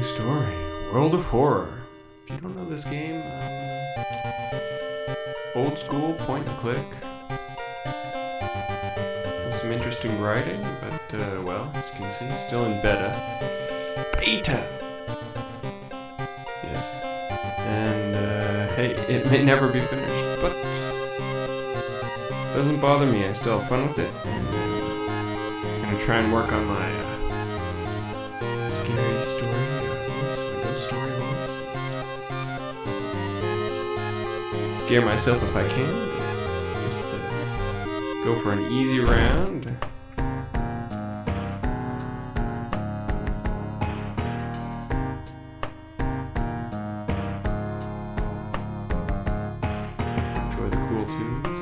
story. World of Horror. If you don't know this game, old school, point and click. With some interesting writing, but, well, as you can see, still in beta. Beta! Yes. And, hey, it may never be finished, but it doesn't bother me. I still have fun with it. I'm gonna try and work on my, scary story, my ghost story host. Scare myself if I can. Just go for an easy round. Enjoy the cool tunes.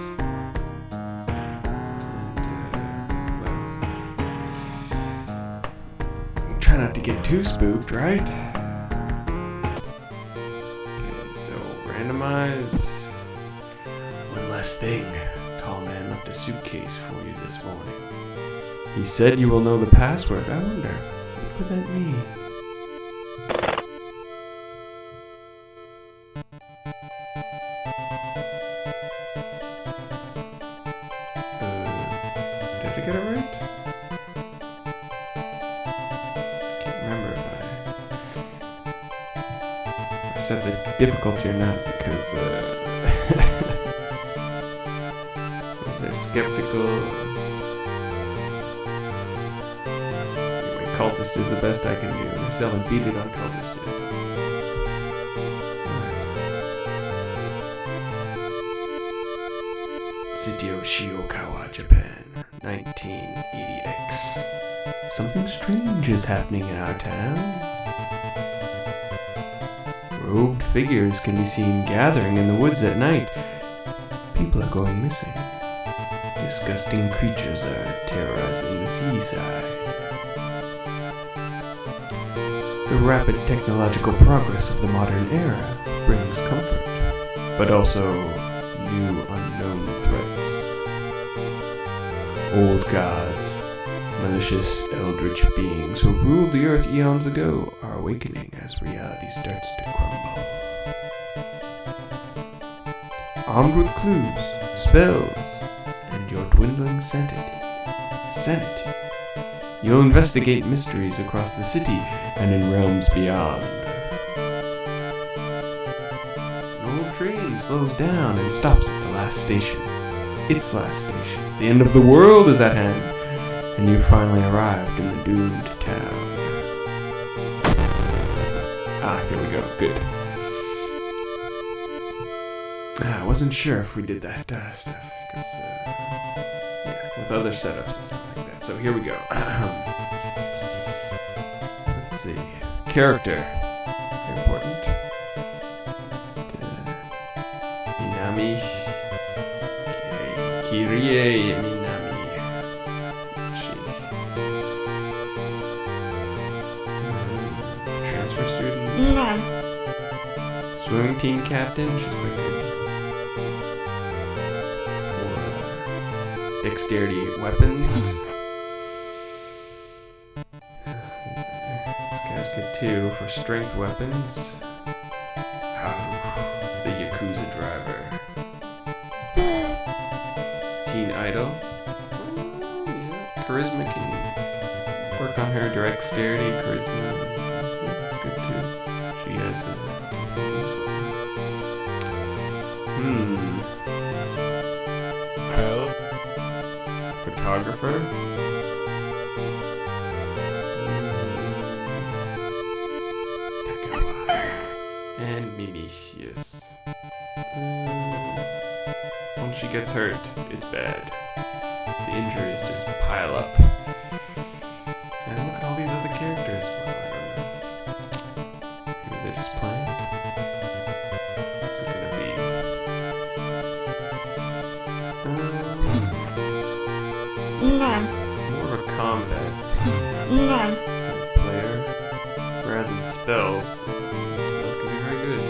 And, try not to get too spooked, right? Okay, so randomize. One last thing. Tall man left a suitcase for you this morning. He said you will know the password. I wonder, what would that mean? Did I get it right? Can't remember if I set the difficulty or not because was there skeptical? Anyway, cultist is the best I can do. I still haven't beat it on cultist yet. Sitio Shiokawa, Japan, 1980X. Something strange is happening in our town. Robed figures can be seen gathering in the woods at night. People are going missing. Disgusting creatures are terrorizing the seaside. The rapid technological progress of the modern era brings comfort, but also new unknown threats. Old gods, malicious eldritch beings who ruled the earth eons ago are awakening as reality starts to crumble. Armed with clues, spells, and your dwindling sanity, you'll investigate mysteries across the city and in realms beyond. An old train slows down and stops at the last station. Its last station. The end of the world is at hand, and you've finally arrived in the doomed town. Here we go. Good. I wasn't sure if we did that stuff, because, with other setups and stuff like that. So here we go. Let's see. Character. Very important. Minami. Kirie Minami. She. Transfer student. No. Swimming team captain. She's quite good. Dexterity weapons. This guy's good too for strength weapons. The Yakuza driver. Teen idol. Yeah. Charisma can work on her dexterity, charisma. That's good too. She has photographer. And Mimi, yes. Once she gets hurt, it's bad. The injuries just pile up. And look at all these other characters. Well, I don't know. Maybe they're just planned. What's it gonna be? No. More of a combat No. player rather than spells. Spells can be very good.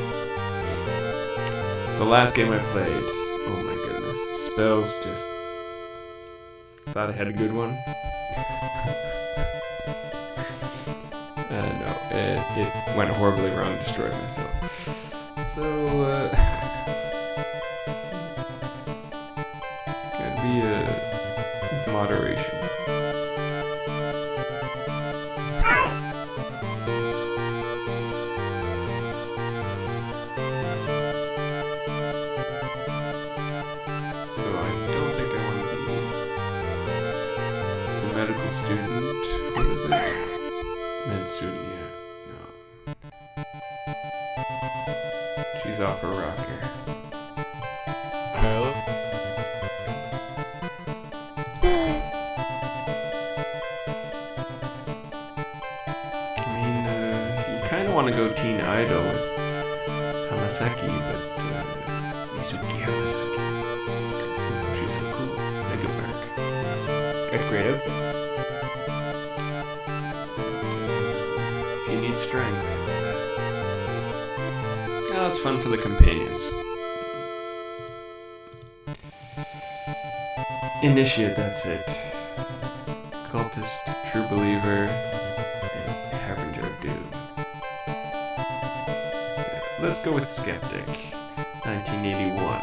The last game I played, oh my goodness, spells just thought I had a good one. No, it went horribly wrong, destroyed myself. So, gotta be with moderation. So I don't think I want to be a medical student. What is it? Med student, yeah. No. She's off her rocker. Hello? I mean, you kind of want to go teen idol with Hamasaki, but Mizuki Hamasaki. Because she's so cool. Mega Merc. Got great outfits. If you need strength. Oh, it's fun for the companions. Initiate, that's it. Cultist, True Believer, and Harbinger of Doom. Yeah, let's go with Skeptic, 1981.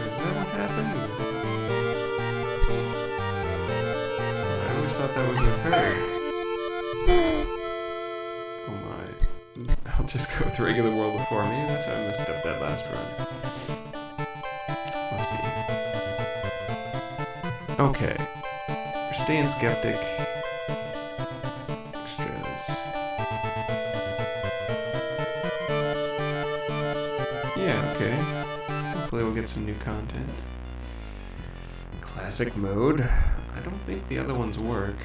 Is that what happened? I always thought that was with her. Oh my. I'll just go with regular world before me. That's how I messed up that last run. Must be. Okay. We're staying skeptic. Extras. Yeah, okay. Hopefully we'll get some new content. Classic mode. I don't think the other ones work.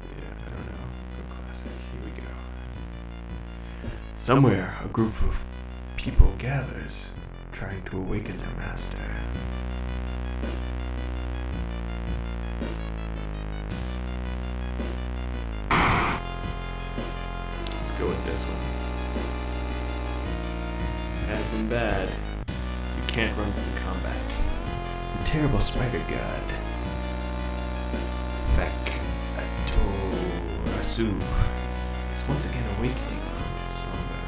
Yeah, I don't know. Go classic. Here we go. Somewhere, a group of people gathers, trying to awaken their master. Let's go with this one. Has been bad. You can't run from combat. The terrible spider god, Asu, is once again awakening from its slumber,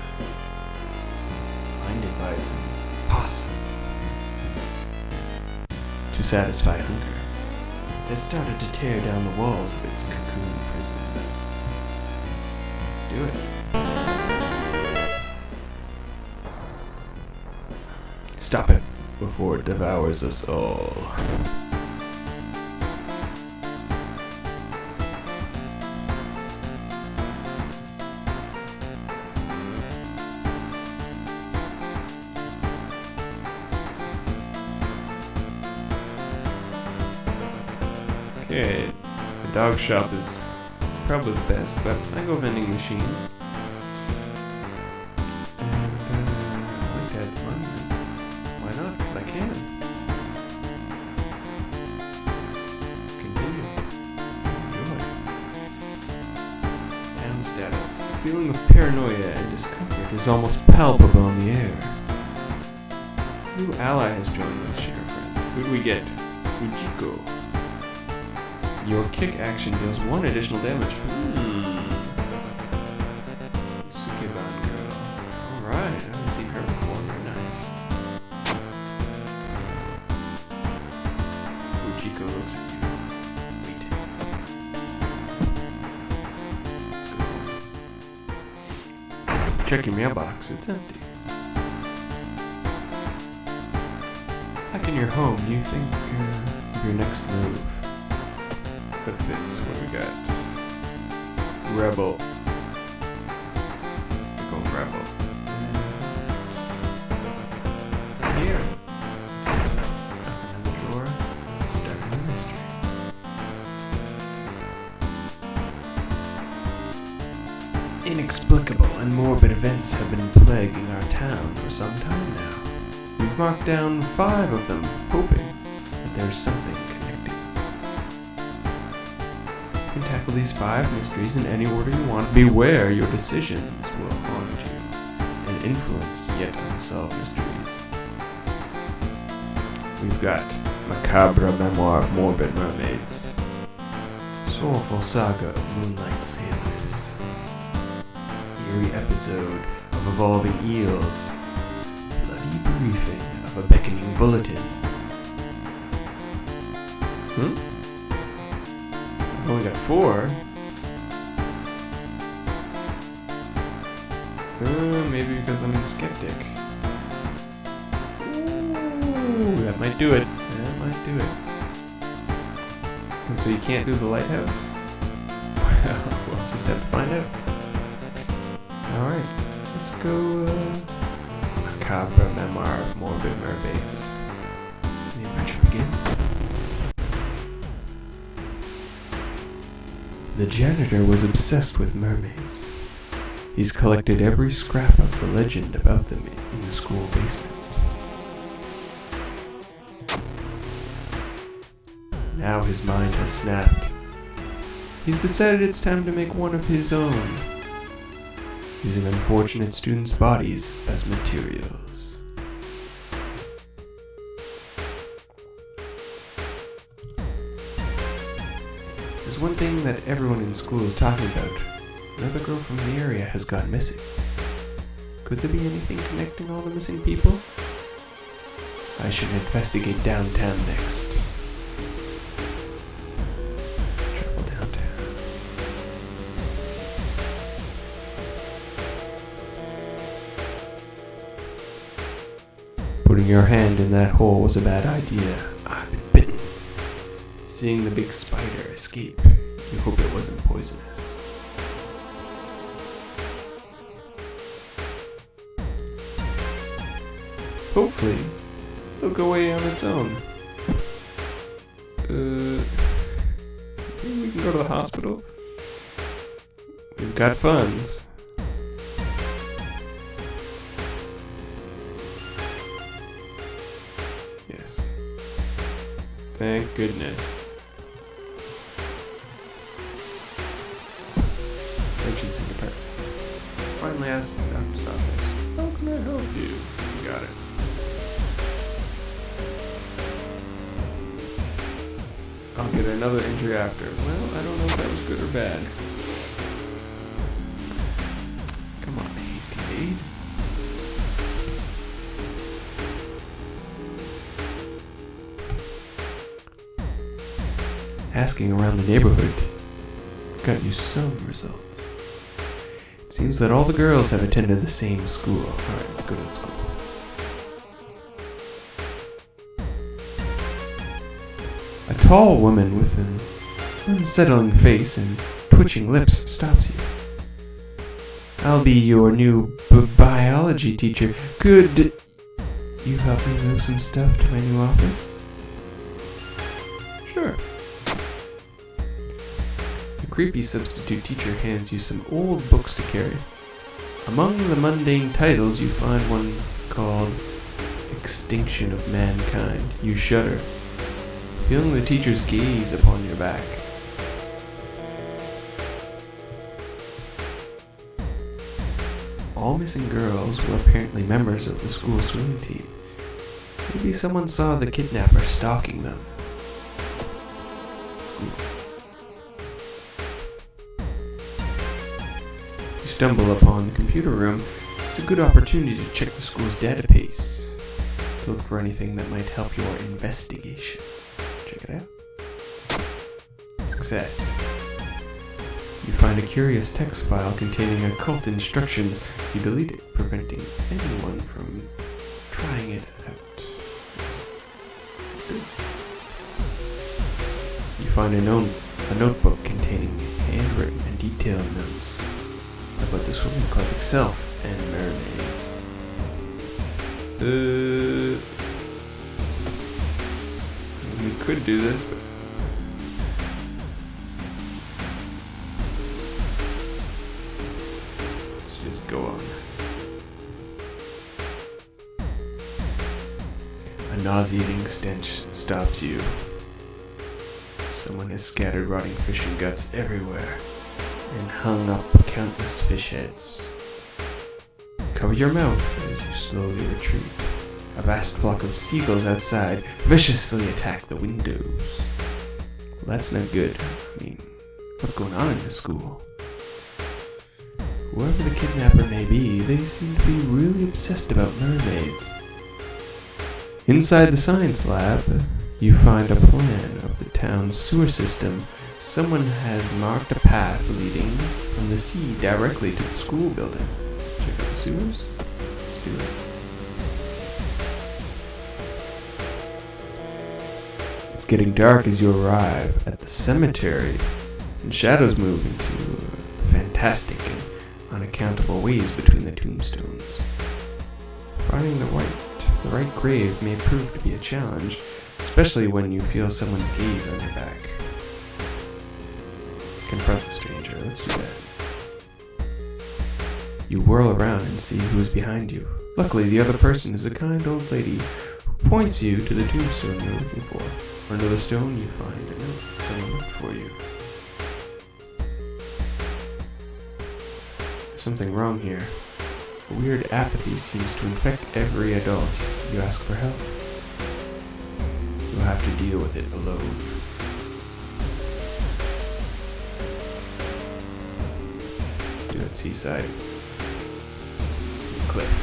blinded by its possum. To satisfy hunger, it has started to tear down the walls of its cocoon prison. Let's do it. Stop it before it devours us all. Okay, the dog shop is probably the best, but I go vending machines. And I like to add money. Why not? Because I can. Continue. Enjoy. Town status. The feeling of paranoia and discomfort is almost palpable in the air. New ally has joined us, share friend. Who do we get? Fujiko. Your kick action deals 1 additional damage. Sukeban girl. Alright, I haven't seen her before. Very nice. Fujiko looks at you. Wait. Let's go. Check your mailbox. It's empty. Back in your home, you think of your next move. Quick fix. What do we got? Rebel. We're going Rebel. Here. Nothing in the drawer. Starting a mystery. Inexplicable and morbid events have been plaguing our town for some time now. We've marked down 5 of them, hoping that there's something connecting. Contact tackle these 5 mysteries in any order you want. Beware, your decisions will haunt you and influence yet unsolved mysteries. We've got Macabre Memoir of Morbid Mermaids, Soulful Saga of Moonlight Sailors, Eerie Episode of Evolving Eels, Bloody Briefing of a Beckoning Bulletin. I've only got 4. Maybe because I'm in Skeptic. Ooh, that might do it. That might do it. And so you can't do the lighthouse? Well, we'll just have to find out. Alright, let's go, Macabre Memoir of Morbid Mermaids. The adventure begins. The janitor was obsessed with mermaids. He's collected every scrap of the legend about them in the school basement. Now his mind has snapped. He's decided it's time to make one of his own, using unfortunate students' bodies as materials. There's one thing that everyone in school is talking about. Another girl from the area has gone missing. Could there be anything connecting all the missing people? I should investigate downtown next. Travel downtown. Putting your hand in that hole was a bad idea. I've been bitten. Seeing the big spider escape, you hope it wasn't poisonous. Hopefully, it'll go away on its own. Maybe we can go to the hospital? We've got funds. Yes. Thank goodness. Emergency department. Finally asked the doctor's office. How can I help you? You got it. I'll get another injury after. Well, I don't know if that was good or bad. Come on, hasty maid. Asking around the neighborhood got you some result. It seems that all the girls have attended the same school. Alright, let's go to the school. A tall woman with an unsettling face and twitching lips stops you. I'll be your new biology teacher. Could you help me move some stuff to my new office? Sure. The creepy substitute teacher hands you some old books to carry. Among the mundane titles, you find one called Extinction of Mankind. You shudder, feeling the teacher's gaze upon your back. All missing girls were apparently members of the school swimming team. Maybe someone saw the kidnapper stalking them. You stumble upon the computer room. It's a good opportunity to check the school's database, to look for anything that might help your investigation. Check it out. Success. You find a curious text file containing occult instructions. You delete it, preventing anyone from trying it out. You find a notebook containing handwritten and detailed notes about the swimming club itself and mermaids. We could do this, but let's just go on. A nauseating stench stops you. Someone has scattered rotting fish and guts everywhere and hung up countless fish heads. Cover your mouth as you slowly retreat. A vast flock of seagulls outside viciously attack the windows. Well, that's not good. I mean, what's going on in this school? Whoever the kidnapper may be, they seem to be really obsessed about mermaids. Inside the science lab, you find a plan of the town's sewer system. Someone has marked a path leading from the sea directly to the school building. Check out the sewers. Let's do it. It's getting dark as you arrive at the cemetery, and shadows move into fantastic and unaccountable ways between the tombstones. Finding the right grave may prove to be a challenge, especially when you feel someone's gaze on your back. Confront the stranger. Let's do that. You whirl around and see who's behind you. Luckily, the other person is a kind old lady who points you to the tombstone you're looking for. Under the stone, you find a note someone left for you. There's something wrong here. A weird apathy seems to infect every adult. You ask for help. You'll have to deal with it alone. Let's do it seaside. Cliff.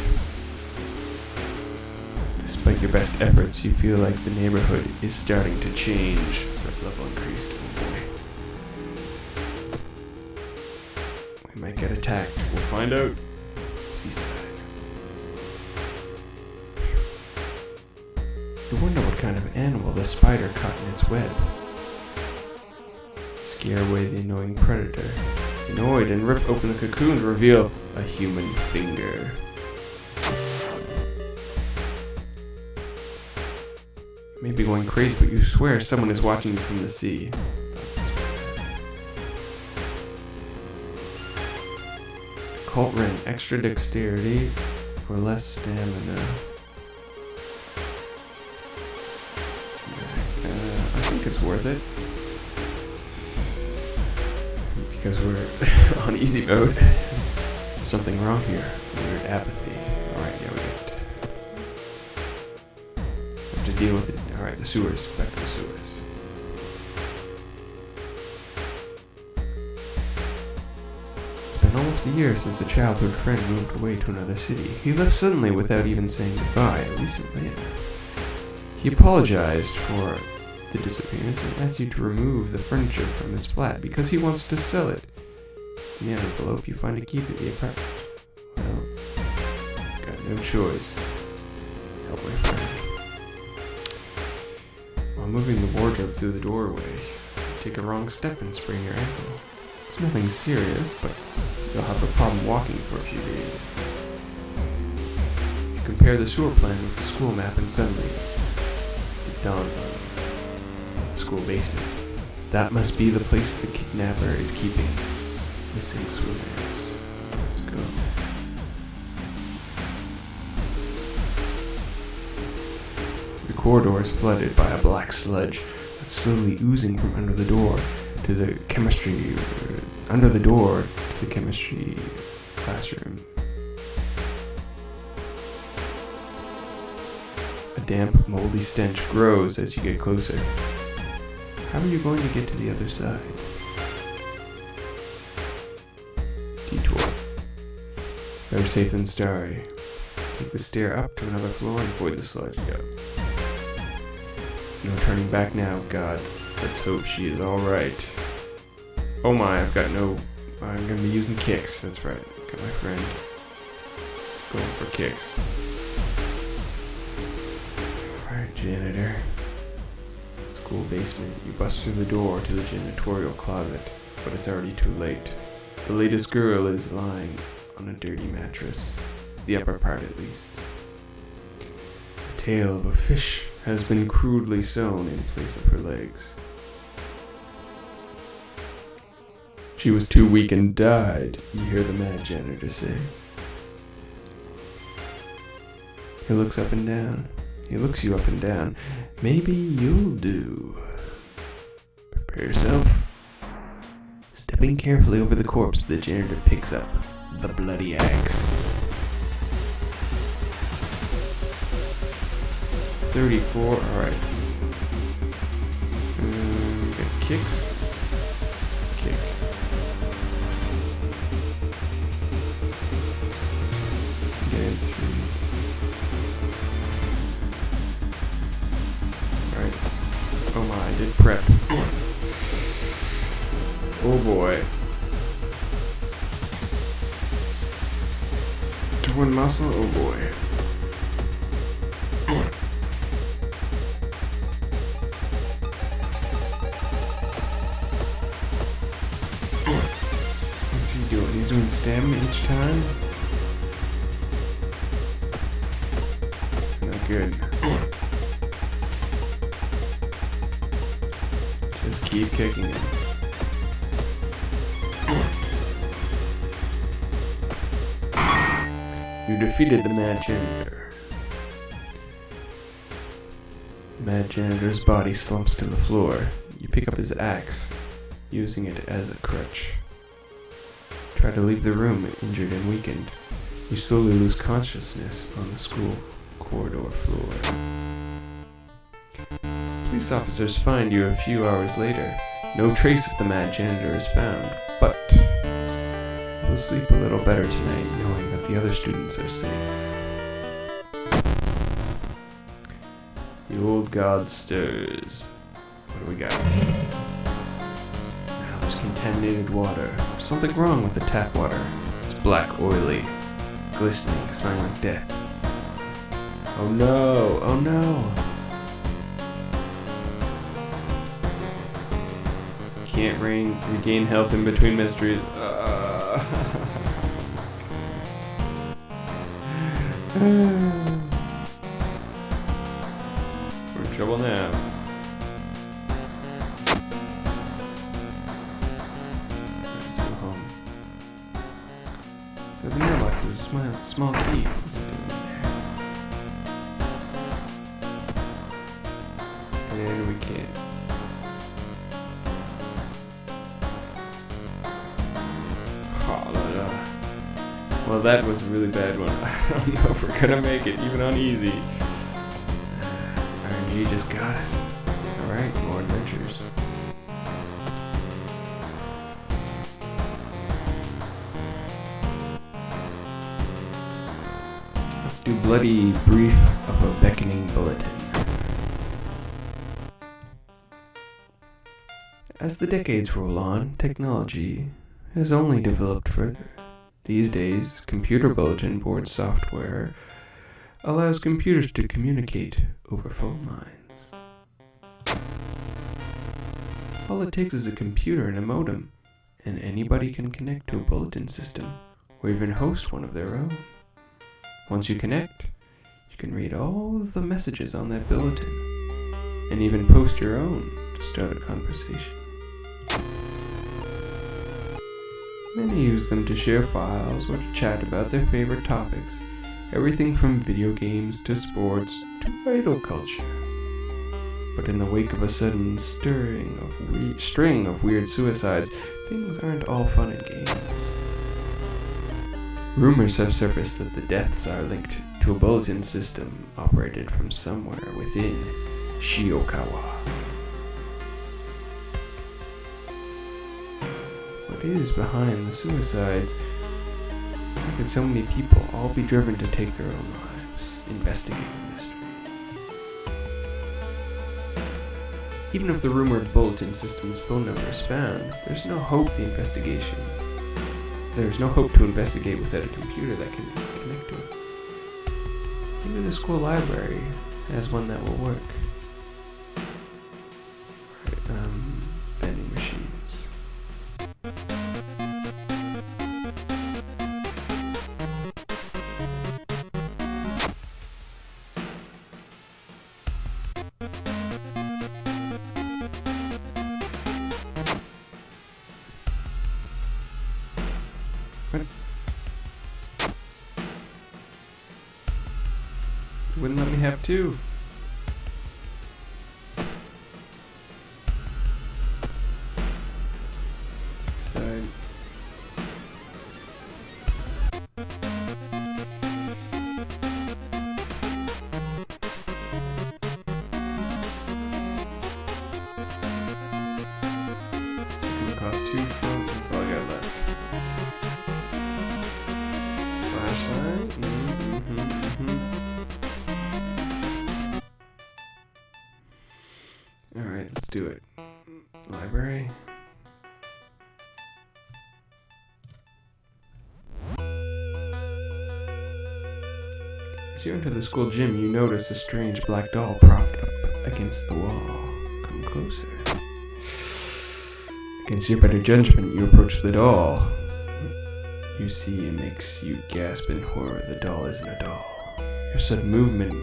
Despite your best efforts, you feel like the neighborhood is starting to change. Red level increased. Oh boy. We might get attacked. We'll find out. Seaside. You wonder what kind of animal the spider caught in its web. Scare away the annoying predator. Annoyed and rip open the cocoon to reveal a human finger. You may be going crazy, but you swear someone is watching you from the sea. Cult ring, extra dexterity for less stamina. I think it's worth it. Because we're on easy mode. Something wrong here. Weird apathy. Alright, yeah, we get it. Have to deal with it. Alright, the sewers. Back to the sewers. It's been almost a year since a childhood friend moved away to another city. He left suddenly without even saying goodbye a recent later. He apologized for the disappearance and asked you to remove the furniture from his flat because he wants to sell it. In the envelope, you find a key to the apartment. Well, got no choice. Help my friend. While moving the wardrobe through the doorway, you take a wrong step and sprain your ankle. It's nothing serious, but you'll have a problem walking for a few days. You compare the sewer plan with the school map and suddenly it dawns on you. School basement. That must be the place the kidnapper is keeping missing swimmers. Let's go. The corridor is flooded by a black sludge that's slowly oozing from under the door to the chemistry classroom. A damp, moldy stench grows as you get closer. How are you going to get to the other side? Detour. Better safe than sorry. Take the stair up to another floor and avoid the sludge. Go. No turning back now, God. Let's hope she is alright. Oh my, I'm gonna be using kicks. That's right. Got my friend going for kicks. Alright, janitor. School basement. You bust through the door to the janitorial closet, but it's already too late. The latest girl is lying on a dirty mattress, the upper part at least. The tail of a fish has been crudely sewn in place of her legs. She was too weak and died, you hear the mad janitor say. He looks up and down. He looks you up and down. Maybe you'll do. Prepare yourself. Stepping carefully over the corpse, the janitor picks up the bloody axe. 34, alright. Got kicks. Kick. Get 3. Alright. Oh my, I did prep. Oh boy. Torn muscle, oh boy. What's he doing? He's doing stem each time? Not good. Just keep kicking him. You defeated the Mad Janitor. The Mad Janitor's body slumps to the floor. You pick up his axe, using it as a crutch. Try to leave the room, injured and weakened. You slowly lose consciousness on the school corridor floor. Police officers find you a few hours later. No trace of the Mad Janitor is found, but you'll sleep a little better tonight knowing that the other students are safe. The old god stirs. What do we got? Now there's contaminated water. There's something wrong with the tap water. It's black, oily, glistening, smelling like death. Oh no! Oh no! Can't regain health in between mysteries. We're in trouble now. Alright, let's go home. So the mailbox is a small key. What's it doing there? And we can't. Well, that was a really bad one. I don't know if we're gonna make it, even on easy. RNG just got us. Alright, more adventures. Let's do bloody brief of a beckoning bulletin. As the decades roll on, technology has only developed further. These days, computer bulletin board software allows computers to communicate over phone lines. All it takes is a computer and a modem, and anybody can connect to a bulletin system, or even host one of their own. Once you connect, you can read all the messages on that bulletin, and even post your own to start a conversation. Many use them to share files or to chat about their favorite topics, everything from video games to sports to idol culture. But in the wake of a sudden string of weird suicides, things aren't all fun and games. Rumors have surfaced that the deaths are linked to a bulletin system operated from somewhere within Shiokawa. What is behind the suicides? How could so many people all be driven to take their own lives? Investigate the mystery. Even if the rumored bulletin system's phone number is found, there's no hope to investigate without a computer that can connect to it. Maybe the school library has one that will work. Alright, vending machines. What? Wouldn't let me have two. 2 phones. That's all I got left. Flashlight. Alright, let's do it. Library. As you enter the school gym, you notice a strange black doll propped up against the wall. Come closer. Against your better judgment, you approach the doll. You see it makes you gasp in horror. The doll isn't a doll. Your sudden movement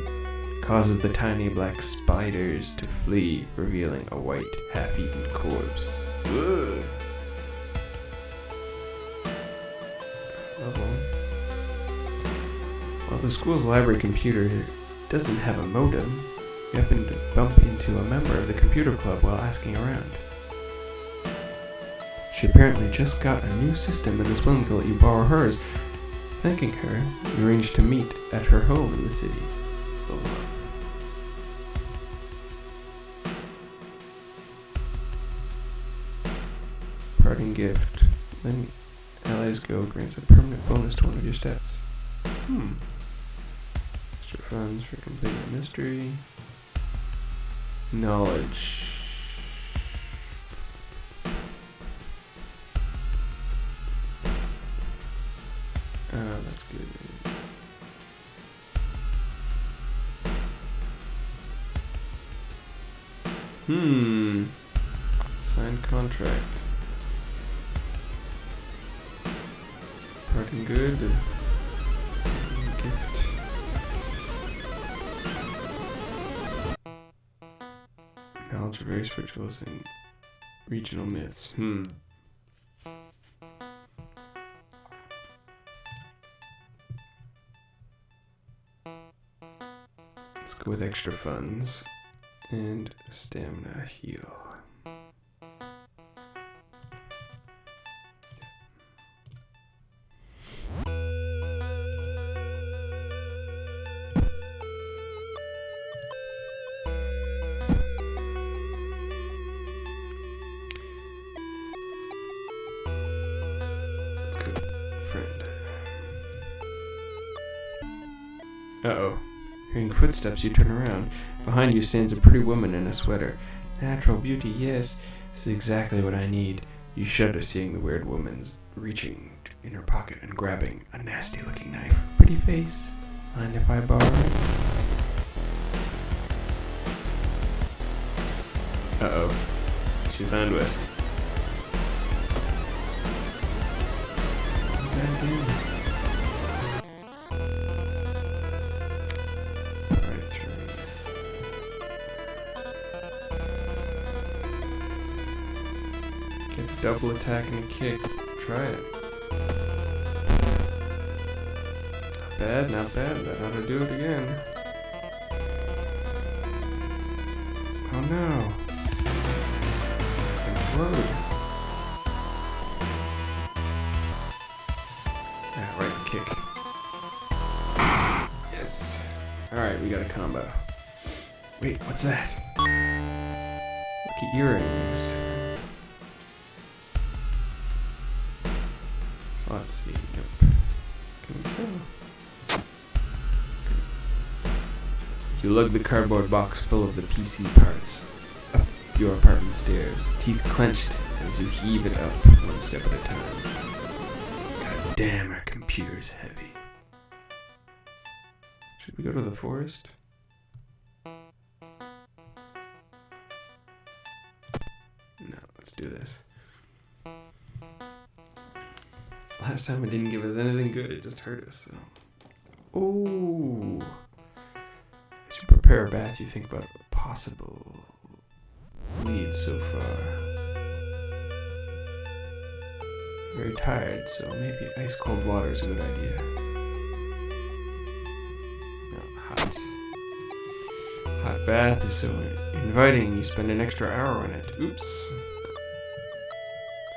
causes the tiny black spiders to flee, revealing a white, half-eaten corpse. Ugh. Level. While the school's library computer doesn't have a modem, you happen to bump into a member of the computer club while asking around. She apparently just got a new system and is willing to let you borrow hers. Thanking her, you arrange to meet at her home in the city. So long. Parting gift. Letting allies go grants a permanent bonus to one of your stats. Extra funds for completing a mystery. Knowledge. That's good. Signed contract. Parting good. Gift. Knowledge of race rituals and regional myths. Let's go with extra funds and stamina heal. Friend. Uh-oh. Hearing footsteps, you turn around. Behind you stands a pretty woman in a sweater. Natural beauty, yes. This is exactly what I need. You shudder seeing the weird woman's reaching in her pocket and grabbing a nasty-looking knife. Pretty face. Mind if I borrow it? Uh-oh. She's on to us. Double attack and a kick. Try it. Not bad, not bad. That ought to do it again. Oh no. It's slowed. Right kick. Yes. Alright, we got a combo. Wait, what's that? Lucky earrings. Let's see. Yep. Can we tell? You lug the cardboard box full of the PC parts up your apartment stairs, teeth clenched as you heave it up one step at a time. God damn, our computer's heavy. Should we go to the forest? No, let's do this. Last time it didn't give us anything good, it just hurt us, so. Ooh. As you prepare a bath, you think about possible leads so far. Very tired, so maybe ice cold water is a good idea. No, hot. Hot bath is so inviting, you spend an extra hour on it. Oops.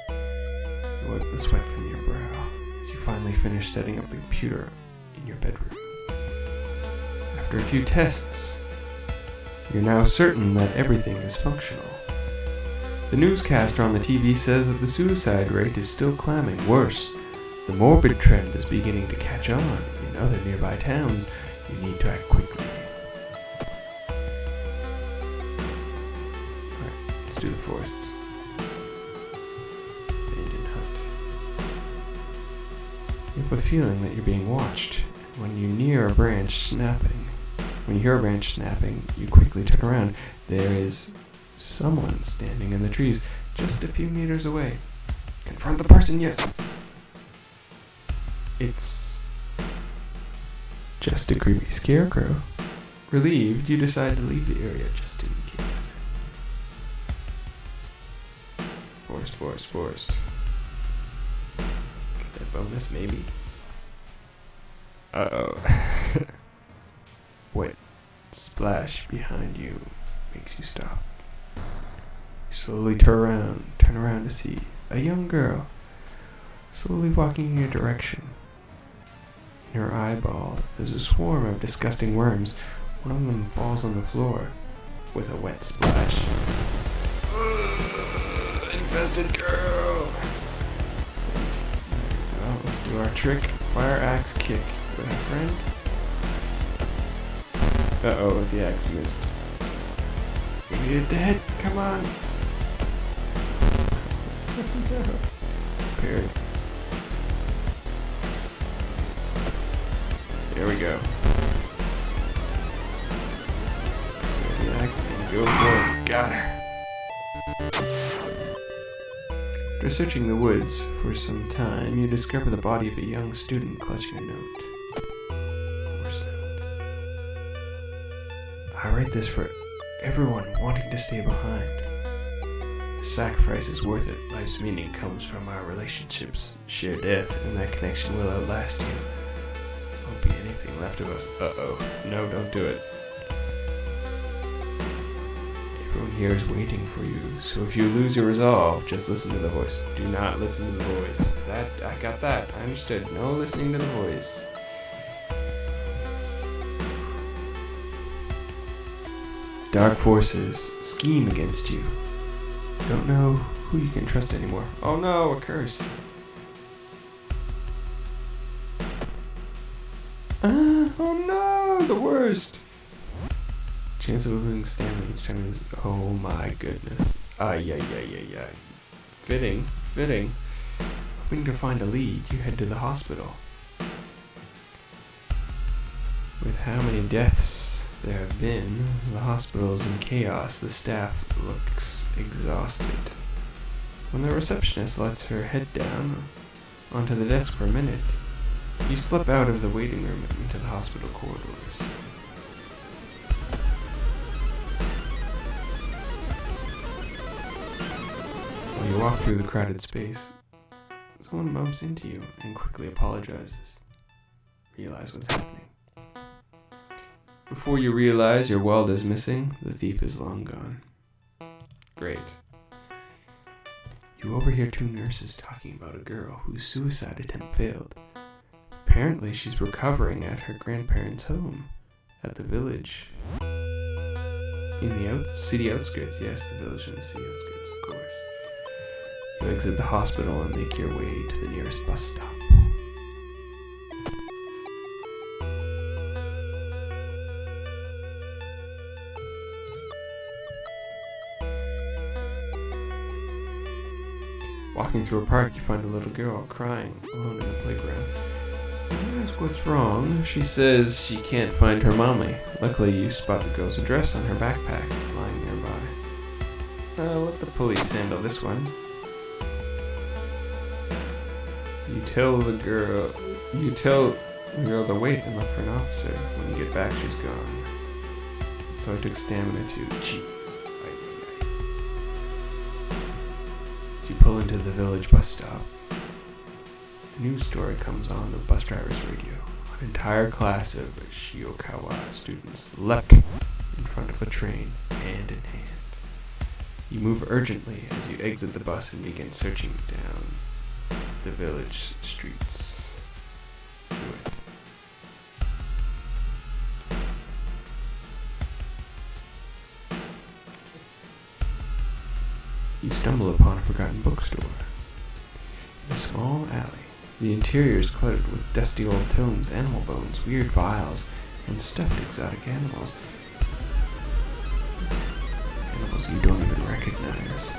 You wipe the sweat from your brow as you finally finish setting up the computer in your bedroom. After a few tests, you're now certain that everything is functional. The newscaster on the TV says that the suicide rate is still climbing. Worse, the morbid trend is beginning to catch on in other nearby towns. You need to act quickly. Alright, let's do the forests. Abandoned hut. You have a feeling that you're being watched. When you hear a branch snapping, you quickly turn around. There is someone standing in the trees just a few meters away. Confront the person, yes. It's just a creepy scarecrow. Relieved, you decide to leave the area just in case. Forest. Get that bonus, maybe. Uh-oh. Wet splash behind you makes you stop. You slowly turn around to see a young girl slowly walking in your direction. In her eyeball, there's a swarm of disgusting worms. One of them falls on the floor with a wet splash. Infested girl! Well, let's do our trick. Fire axe kick with a friend. Uh-oh, the axe missed. We need it dead. Come on. Prepared. There we go. There's the axe and go for it. Got her. After searching the woods for some time, you discover the body of a young student clutching a note. I write this for everyone wanting to stay behind. The sacrifice is worth it. Life's meaning comes from our relationships. Share death, and that connection will outlast you. Won't be anything left of us. Uh-oh. No, don't do it. Everyone here is waiting for you, so if you lose your resolve, just listen to the voice. Do not listen to the voice. I got that. I understood. No listening to the voice. Dark forces scheme against you. You don't know who you can trust anymore. Oh no, a curse. Oh no, the worst. Chance of losing stamina each time you lose. Oh my goodness. Yeah. Fitting. Hoping to find a lead, you head to the hospital. With how many deaths there have been, the hospital is in chaos. The staff looks exhausted. When the receptionist lets her head down onto the desk for a minute, you slip out of the waiting room into the hospital corridors. While you walk through the crowded space, someone bumps into you and quickly apologizes. Realize what's happening. Before you realize your wallet is missing, the thief is long gone. Great. You overhear two nurses talking about a girl whose suicide attempt failed. Apparently, she's recovering at her grandparents' home at the village. In the city outskirts. Yes, the village in the city outskirts, of course. You exit the hospital and make your way to the nearest bus stop. Walking through a park, you find a little girl crying alone in the playground. You ask what's wrong. She says she can't find her mommy. Luckily, you spot the girl's address on her backpack lying nearby. Let the police handle this one. You tell the girl to wait and look for an officer. When you get back, she's gone. So I took stamina too. Jeez. You pull into the village bus stop. A news story comes on the bus driver's radio. An entire class of Shiokawa students leapt in front of a train, hand in hand. You move urgently as you exit the bus and begin searching down the village streets. Do it. You forgotten bookstore. In a small alley, the interior is cluttered with dusty old tomes, animal bones, weird vials, and stuffed exotic animals. Animals you don't even recognize.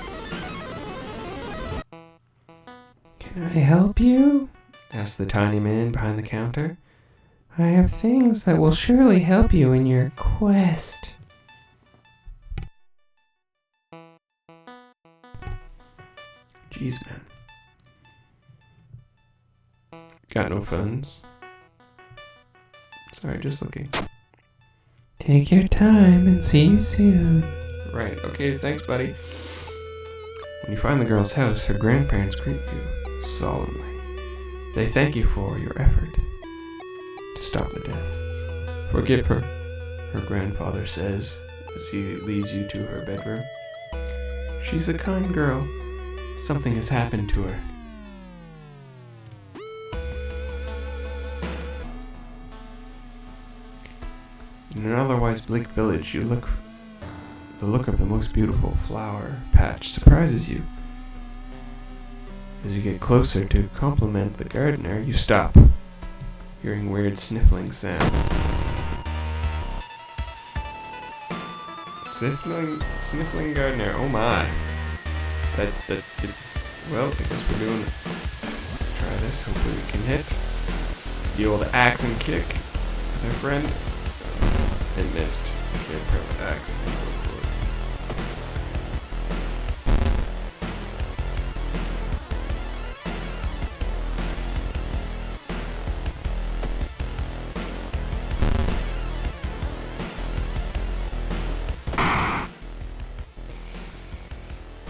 "Can I help you?" asked the tiny man behind the counter. "I have things that will surely help you in your quest." Jeez, man. Got no funds? Sorry, just looking. "Take your time and see you soon." Right, okay, thanks, buddy. When you find the girl's house, her grandparents greet you solemnly. They thank you for your effort to stop the deaths. "Forgive her," her grandfather says as he leads you to her bedroom. "She's a kind girl. Something has happened to her." In an otherwise bleak village, the look of the most beautiful flower patch surprises you. As you get closer to compliment the gardener, you stop, hearing weird sniffling sounds. Sniffling gardener, oh my. Well, I guess we're doing, try this, hopefully we can hit. The old axe and kick with our friend. It missed. Can't prep with axe.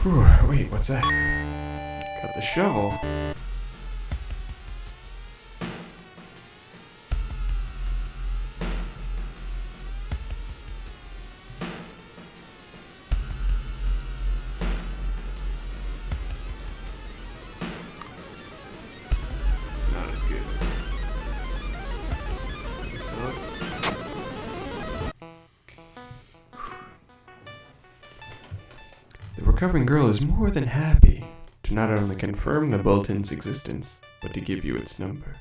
Whew, wait, what's that? Got the shovel. It's not as good. The recovering girl is more than happy to not only confirm the bulletin's existence, but to give you its number.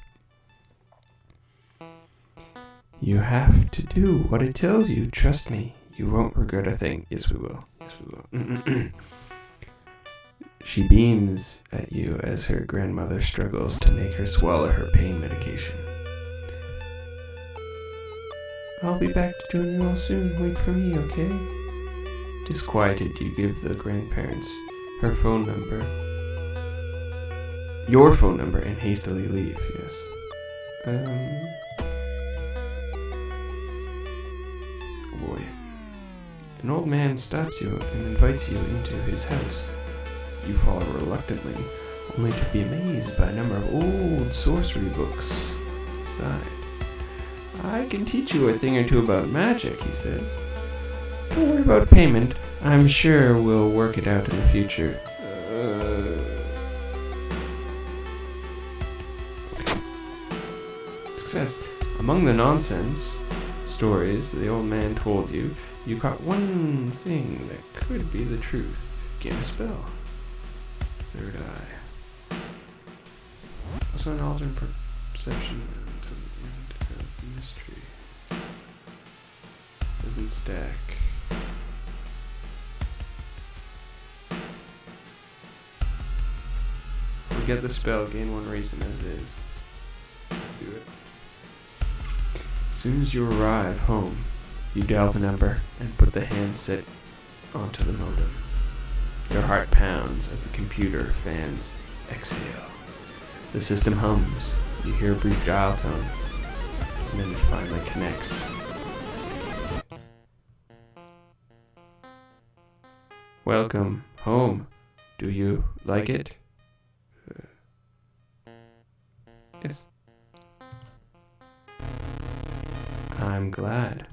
"You have to do what it tells you, trust me. You won't regret a thing." "Yes, we will. Yes, we will." She beams at you as her grandmother struggles to make her swallow her pain medication. "I'll be back to join you all soon. Wait for me, okay?" Disquieted, you give the grandparents her phone number, your phone number, and hastily leave. Yes. Oh boy. An old man stops you and invites you into his house. You follow reluctantly, only to be amazed by a number of old sorcery books inside. "I can teach you a thing or two about magic," he says. "Don't worry about payment. I'm sure we'll work it out in the future." Okay. Success. Among the nonsense stories the old man told you, you caught one thing that could be the truth. Gain a spell. Third eye. Also an alternate perception of mystery. Doesn't stack. Forget the spell, gain one reason as is. Do it. As soon as you arrive home, you dial the number and put the handset onto the modem. Your heart pounds as the computer fans exhale. The system hums. You hear a brief dial tone, and then it finally connects. "Welcome home. Do you like it?" Yes. "I'm glad.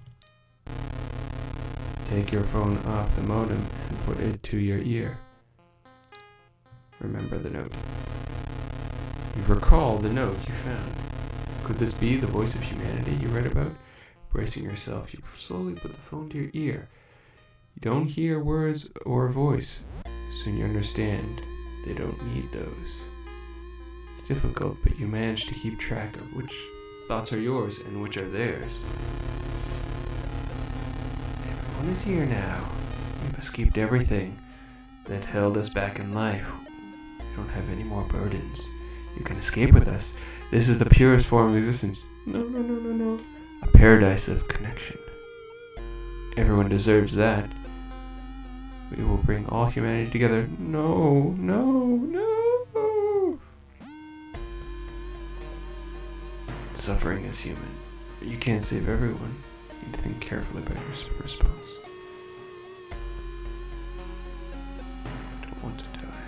Take your phone off the modem and put it to your ear. Remember the note." You recall the note you found. Could this be the voice of humanity you read about? Bracing yourself, you slowly put the phone to your ear. You don't hear words or a voice. Soon you understand they don't need those. It's difficult, but you manage to keep track of which thoughts are yours and which are theirs. Everyone is here now. We've escaped everything that held us back in life. We don't have any more burdens. You can escape with us. This is the purest form of existence. No. A paradise of connection. Everyone deserves that. We will bring all humanity together. No. Suffering is human. But you can't save everyone. You need to think carefully about your response. I don't want to die.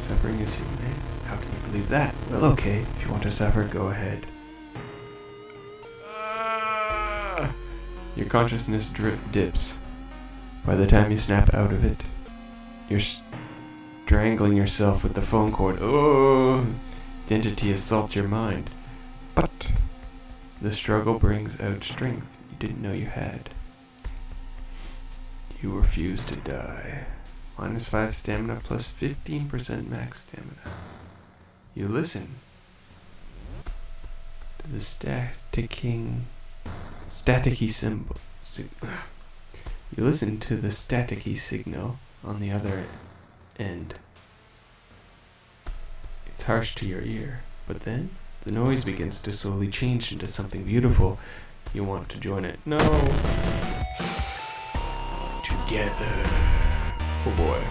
Suffering is human, eh? How can you believe that? Well, okay. If you want to suffer, go ahead. Your consciousness dips. By the time you snap out of it, you're strangling yourself with the phone cord. Oh, identity assaults your mind. But the struggle brings out strength you didn't know you had. You refuse to die. -5 stamina plus 15% max stamina. You listen to the staticky symbol. You listen to the staticky signal on the other end. It's harsh to your ear, but then the noise begins to slowly change into something beautiful. You want to join it. No! Together. Oh boy.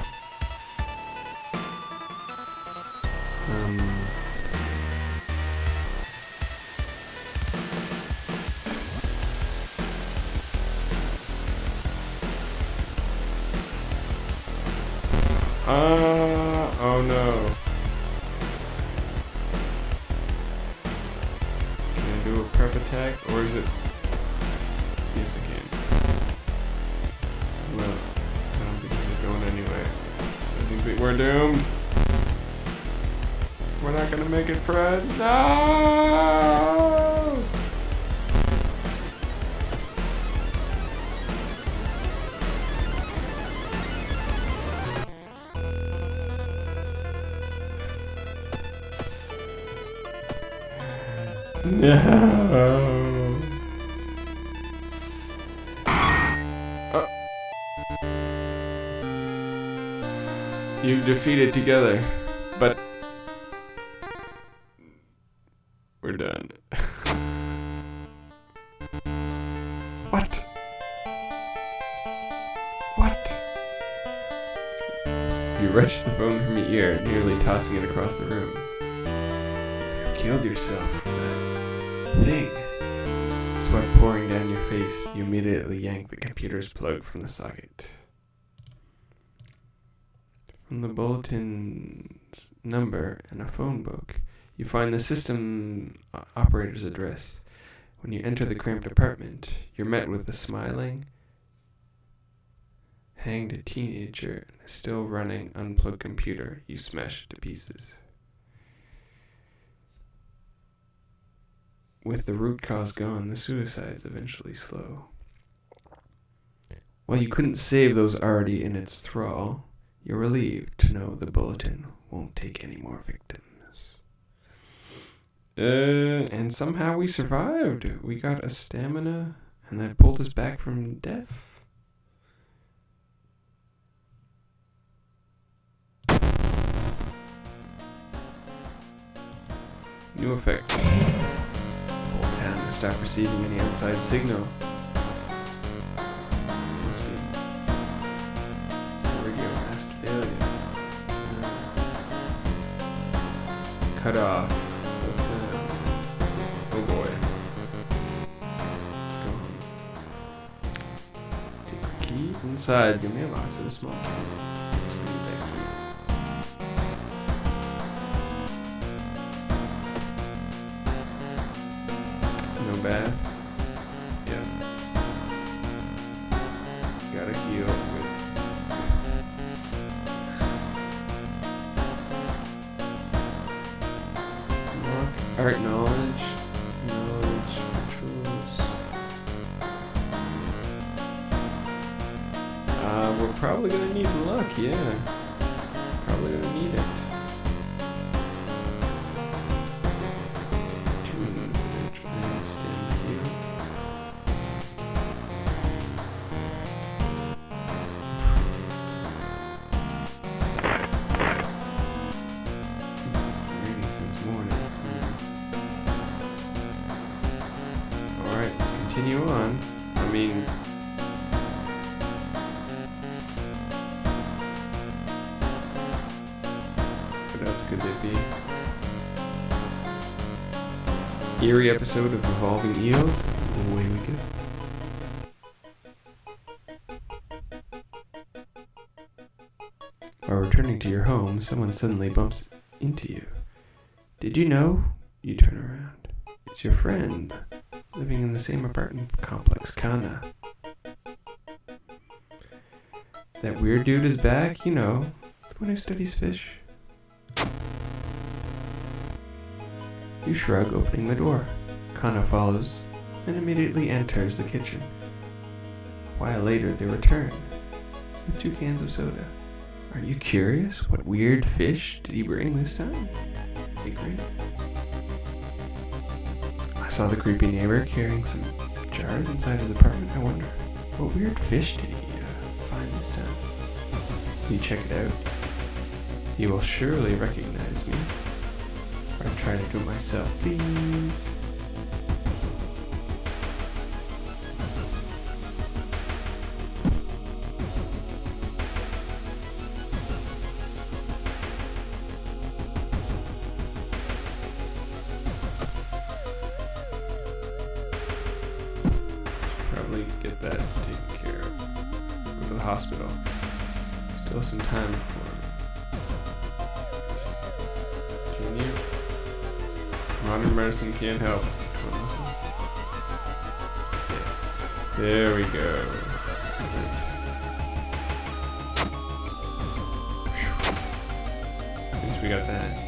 Oh no. Can I do a prep attack, or is it... Yes, I can. Well, I don't think it's going anywhere. I think that we're doomed. We're not gonna make it, friends. No! No. You've defeated together, but we're done. What? You wrenched the phone from your ear, nearly tossing it across the room. You killed yourself with that thing. Sweat pouring down your face, you immediately yank the computer's plug from the socket. From the bulletin's number and a phone book, you find the system operator's address. When you enter the cramped apartment, you're met with a smiling, hanged teenager and a still running unplugged computer you smash to pieces. With the root cause gone, the suicides eventually slow. While you couldn't save those already in its thrall, you're relieved to know the bulletin won't take any more victims. And somehow we survived. We got a stamina, and that pulled us back from death. New effect. Whole town will stop receiving any outside signal. Must be radio master failure. Cut off. Oh boy. Let's go home. Take a key inside the mailbox of the small town. Swing back to no bath. Yeah. Gotta heal with art, knowledge, rituals. we're probably gonna need luck, yeah. Probably gonna need it. Raining since morning. Alright, let's continue on. I mean, what else could there be? Eerie episode of Revolving Eels. Away we go. While returning to your home, someone suddenly bumps into you. Did you know? You turn around. It's your friend, living in the same apartment complex, Kana. That weird dude is back, you know, the one who studies fish. You shrug, opening the door. Kana follows and immediately enters the kitchen. A while later, they return with 2 cans of soda. Are you curious? What weird fish did he bring this time? They grin. I saw the creepy neighbor carrying some jars inside his apartment. I wonder, what weird fish did he find this time? You check it out. He will surely recognize me. Or I try to do it myself, please. Probably get that taken care of. Go to the hospital. Still some time before. Continue. Modern medicine can't help. Yes. There we go. At least we got that.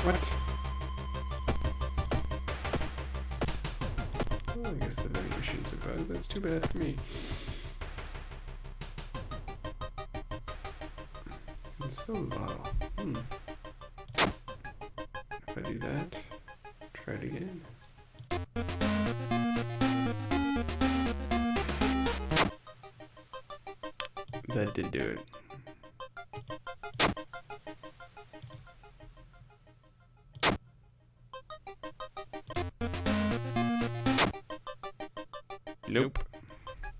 What? Well, I guess the vending machines are bugged. That's too bad for me. It's still the bottle. If I do that, try it again. That did do it. Nope.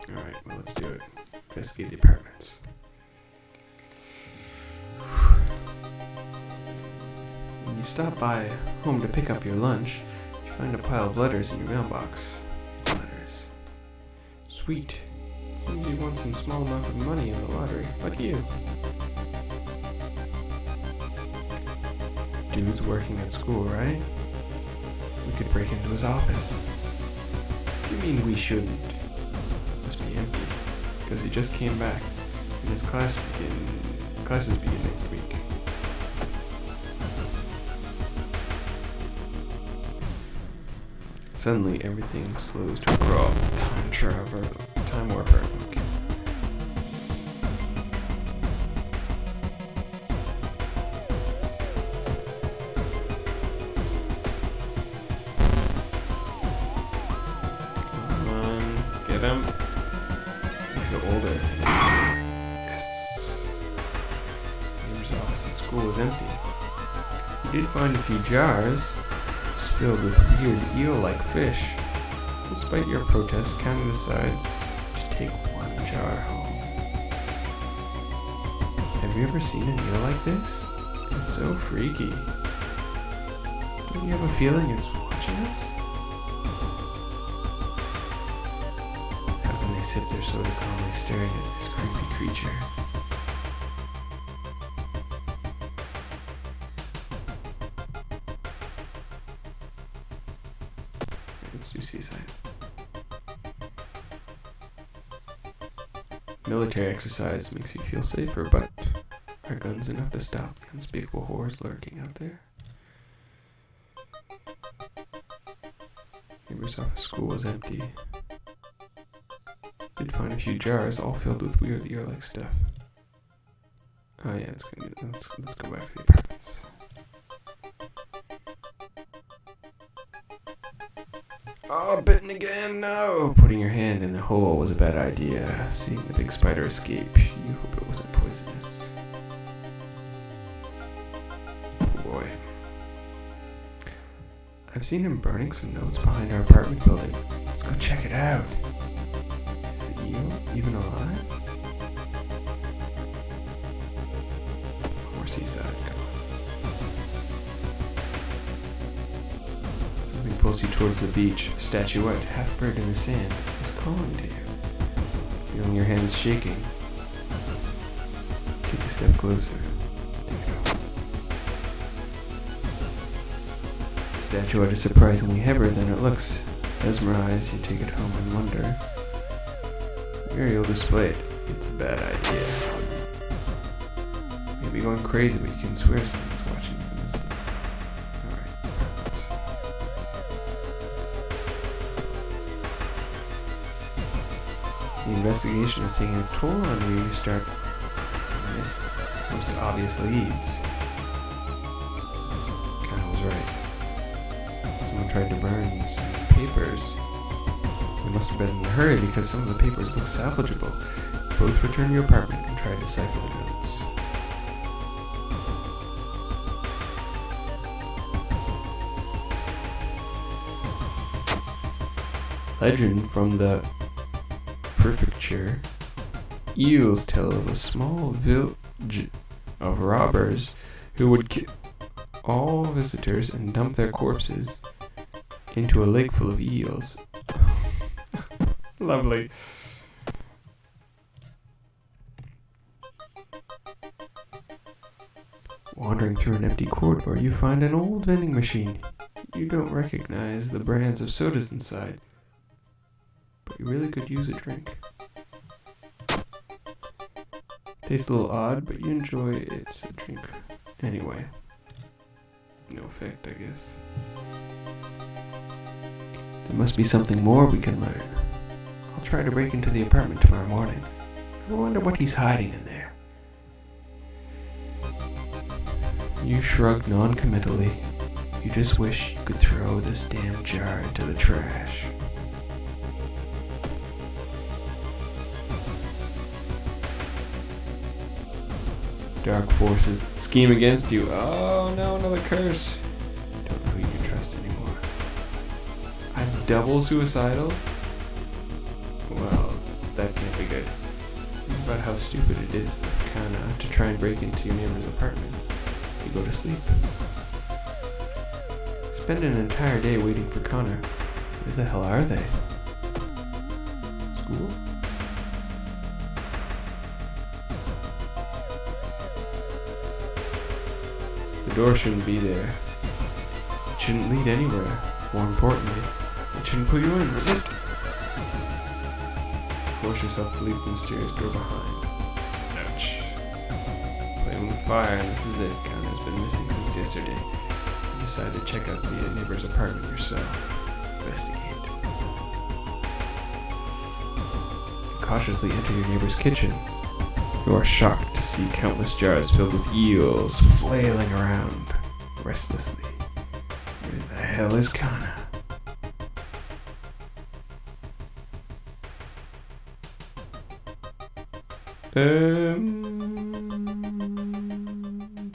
Alright, well, let's do it. Investigate the apartments. When you stop by home to pick up your lunch, you find a pile of letters in your mailbox. Letters. Sweet. Seems you won some small amount of money in the lottery. Lucky you. Dude's working at school, right? We could break into his office. What do you mean we shouldn't? Must be empty. Because he just came back. And his classes begin next week. Suddenly everything slows to a crawl. Time warper. Okay. Get him. I feel older. Yes. Neighbor's office at school was empty. He did find a few jars, just filled with weird eel-like fish. Despite your protests, Canada decides to take one jar home. Have you ever seen an eel like this? It's so freaky. Don't you have a feeling it's watching us? Sit there sort of calmly staring at this creepy creature. Let's do seaside. Military exercise makes you feel safer, but are guns enough to stop the unspeakable horrors lurking out there? Neighbor's office school was empty. Did find a few jars, all filled with weird ear-like stuff. Oh yeah, let's go back to the apartments. Oh, bitten again, no! Putting your hand in the hole was a bad idea. Seeing the big spider escape, you hope it wasn't poisonous. Oh boy. I've seen him burning some notes behind our apartment building. Let's go check it out. Is the eel even alive? Or seaside, come on. Something pulls you towards the beach. A statuette, half buried in the sand, is calling to you. Feeling your hands shaking. Take a step closer. The statuette is surprisingly heavier than it looks. Mesmerized, you take it home and wonder where you'll display it. It's a bad idea. Maybe going crazy, but you can swear someone's watching from this. Alright. The investigation is taking its toll on you. You start to miss most obvious leads. Kyle was right. Someone tried to burn some papers. They must have been in a hurry because some of the papers look salvageable. Both return to your apartment and try to decipher the notes. Legend from the prefecture. Eels tell of a small village of robbers who would kill all visitors and dump their corpses into a lake full of eels. Lovely. Wandering through an empty corridor, you find an old vending machine. You don't recognize the brands of sodas inside, but you really could use a drink. Tastes a little odd, but you enjoy it. It's a drink anyway. No effect, I guess. There must be something more we can learn. I'll try to break into the apartment tomorrow morning. I wonder what he's hiding in there. You shrug non-committally. You just wish you could throw this damn jar into the trash. Dark forces scheme against you. Oh no, another curse. Don't know who you can trust anymore. I'm double suicidal? Well, that can't be good. Think about how stupid it is kinda to try and break into your neighbor's apartment. You go to sleep. Spend an entire day waiting for Connor. Where the hell are they? School? The door shouldn't be there. It shouldn't lead anywhere. More importantly, it shouldn't put you in. Resist! Force yourself to leave the mysterious door behind. Ouch. Playing with fire, and this is it. Connor's been missing since yesterday. You decide to check out the neighbor's apartment yourself. Investigate. You cautiously enter your neighbor's kitchen. You are shocked to see countless jars filled with eels flailing around restlessly. Where the hell is Connor?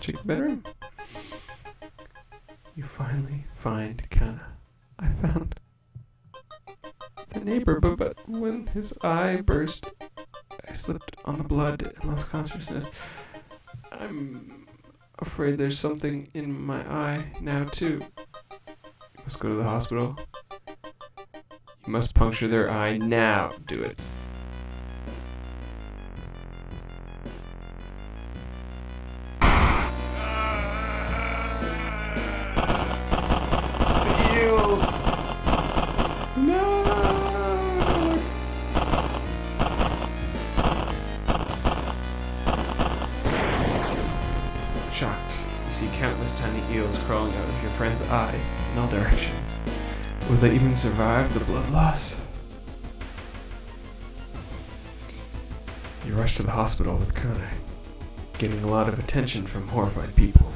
Check the bedroom. You finally find Connor. I found the neighbor, but when his eye burst, I slipped on the blood and lost consciousness. I'm afraid there's something in my eye now, too. You must go to the hospital. You must puncture their eye now. Do it. The eels! No! Shocked, you see countless tiny eels crawling out of your friend's eye in all directions. Will they even survive the blood loss? You rush to the hospital with Kana, getting a lot of attention from horrified people.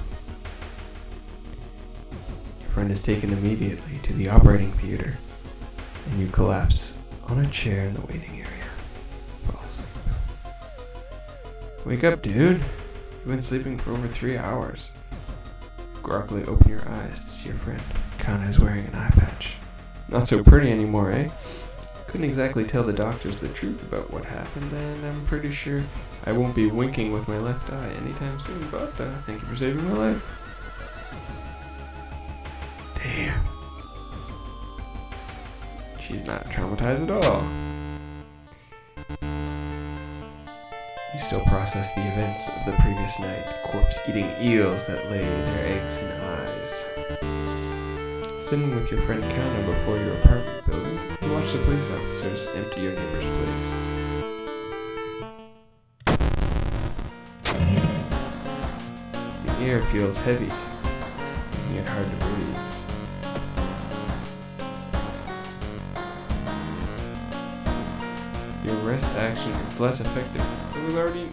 Your friend is taken immediately to the operating theater, and you collapse on a chair in the waiting area. Fall asleep. Wake up, dude. You've been sleeping for over 3 hours. You groggily open your eyes to see your friend. Kana is wearing an eye patch. Not so pretty anymore, eh? Couldn't exactly tell the doctors the truth about what happened, and I'm pretty sure I won't be winking with my left eye anytime soon, but thank you for saving my life. Damn. She's not traumatized at all. You still process the events of the previous night, corpse-eating eels that lay their eggs in eyes. Sitting with your friend Kana before your apartment building, you watch the police officers empty your neighbor's place. The air feels heavy, making it hard to breathe. Your arrest action is less effective. It was already...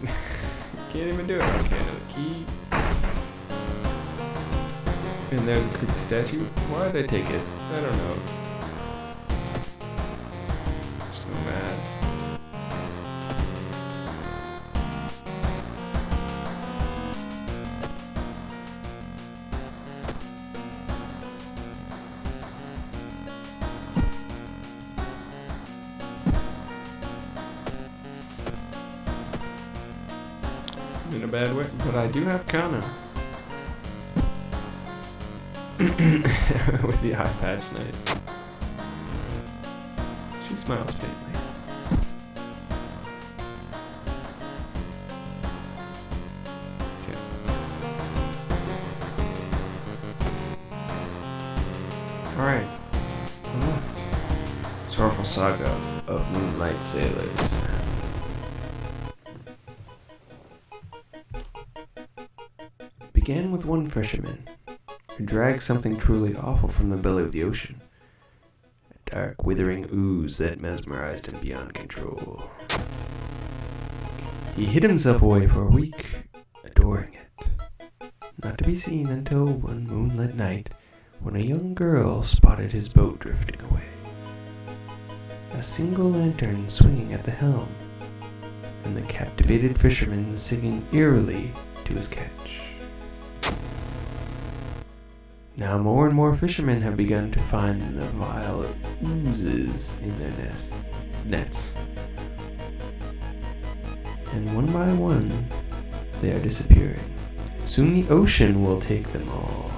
Can't even do it. Okay, another key. And there's a creepy statue. Why did I take it? I don't know. Just go mad. In a bad way, but I do have Kana. With the eye patch, nice. She smiles faintly. Okay. Alright. Sorrowful Saga of Moonlight Sailors. Began with one fisherman who dragged something truly awful from the belly of the ocean. A dark, withering ooze that mesmerized him beyond control. He hid himself away for a week, adoring it. Not to be seen until one moonlit night when a young girl spotted his boat drifting away. A single lantern swinging at the helm, and the captivated fisherman singing eerily to his catch. Now more and more fishermen have begun to find the vile oozes in their nets. And one by one, they are disappearing. Soon the ocean will take them all.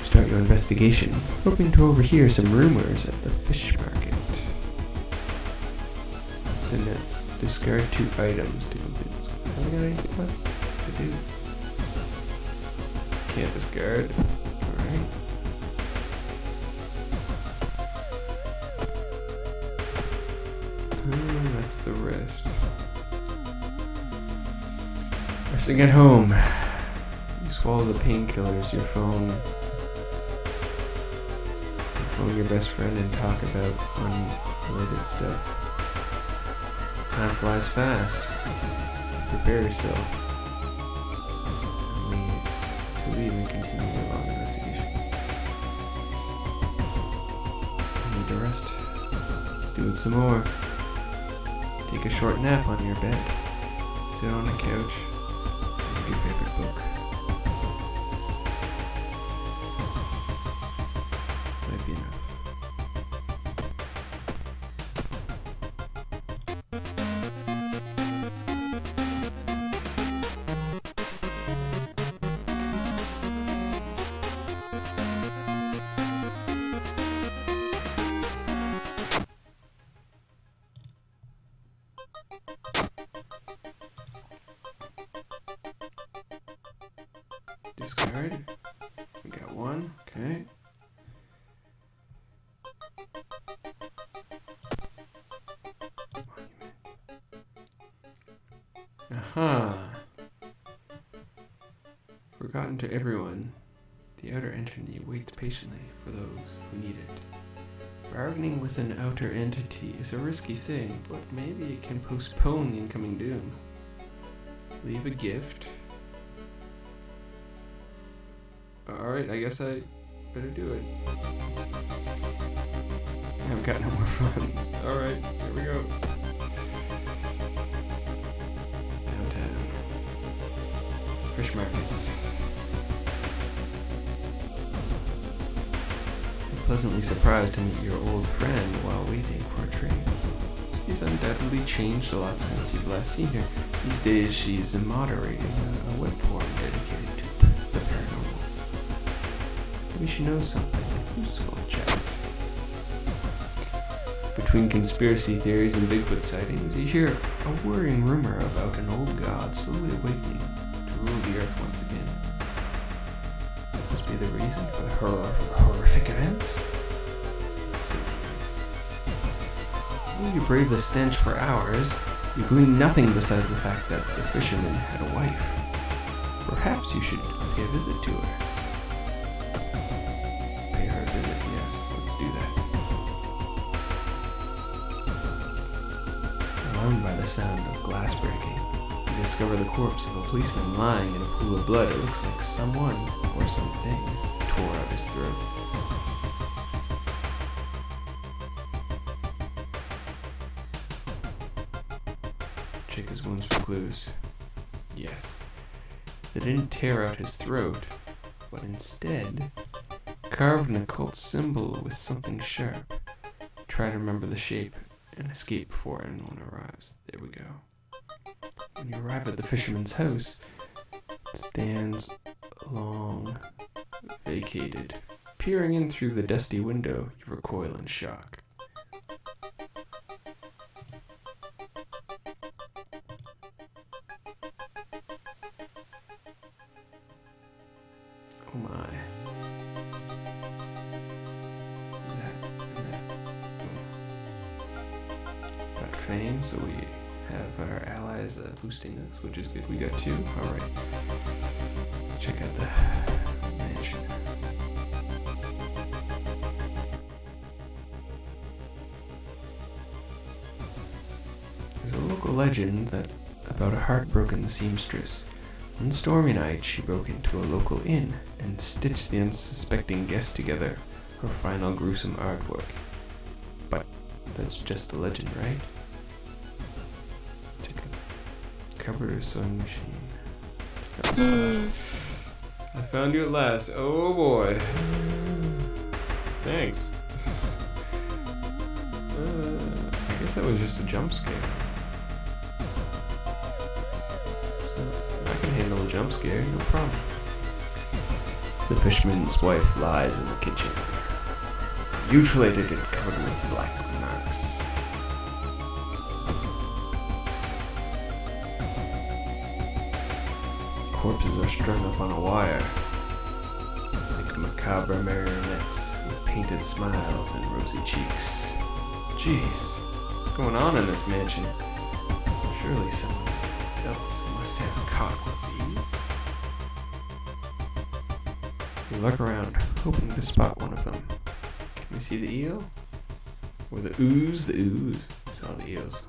Start your investigation, hoping to overhear some rumors at the fish market. So nets, discard 2 items to complete this. Have I got anything left to do? Can't discard. Alright. That's the rest. Resting at home. You swallow the painkillers, your phone. You phone your best friend and talk about unrelated stuff. Time flies fast. Prepare yourself to leave and continue your long investigation. You need to rest. Do it some more. Take a short nap on your bed. Sit on a couch. Read your favorite book. Might be enough. Discard. We got 1. Okay. Aha. Forgotten to everyone, the outer entity waits patiently for those who need it. Bargaining with an outer entity is a risky thing, but maybe it can postpone the incoming doom. Leave a gift. Alright, I guess I better do it. I've got no more funds. Alright, here we go. Downtown. Fish markets. I'm pleasantly surprised to meet your old friend while waiting for a train. She's undoubtedly changed a lot since you've last seen her. These days she's moderating a web forum dedicated to the paranormal. Maybe she knows something useful, Jack. Between conspiracy theories and Bigfoot sightings, you hear a worrying rumor about an old god slowly awakening to rule the earth once again. Must be the reason for the horrific events? While you brave the stench for hours, you glean nothing besides the fact that the fisherman had a wife. Perhaps you should pay a visit to her. Pay her a visit, yes, let's do that. Alarmed by the sound of glass breaking, you discover the corpse of a policeman lying in a pool of blood. It looks like someone, or something, tore out his throat. Check his wounds for clues. Yes, they didn't tear out his throat, but instead carved an occult symbol with something sharp. Try to remember the shape and escape before anyone arrives. There we go. When you arrive at the fisherman's house, it stands long, vacated. Peering in through the dusty window, you recoil in shock. Oh my. Got fame, so we have our allies boosting us, which is good. We got 2. Alright. Check out the mansion. There's a local legend that about a heartbroken seamstress. One stormy night, she broke into a local inn and stitched the unsuspecting guests together for final gruesome artwork. But that's just a legend, right? Check out cupboard or sewing machine. I found you at last. Oh boy. Thanks. I guess that was just a jump scare. I can handle a jump scare, no problem. The fisherman's wife lies in the kitchen, mutilated and covered with black marks. Corpses are strung up on a wire, like macabre marionettes with painted smiles and rosy cheeks. Jeez, what's going on in this mansion? Surely someone else must have caught one of these. You look around, hoping to spot one of them. Can we see the eel? Or the ooze? The ooze. We saw the eels.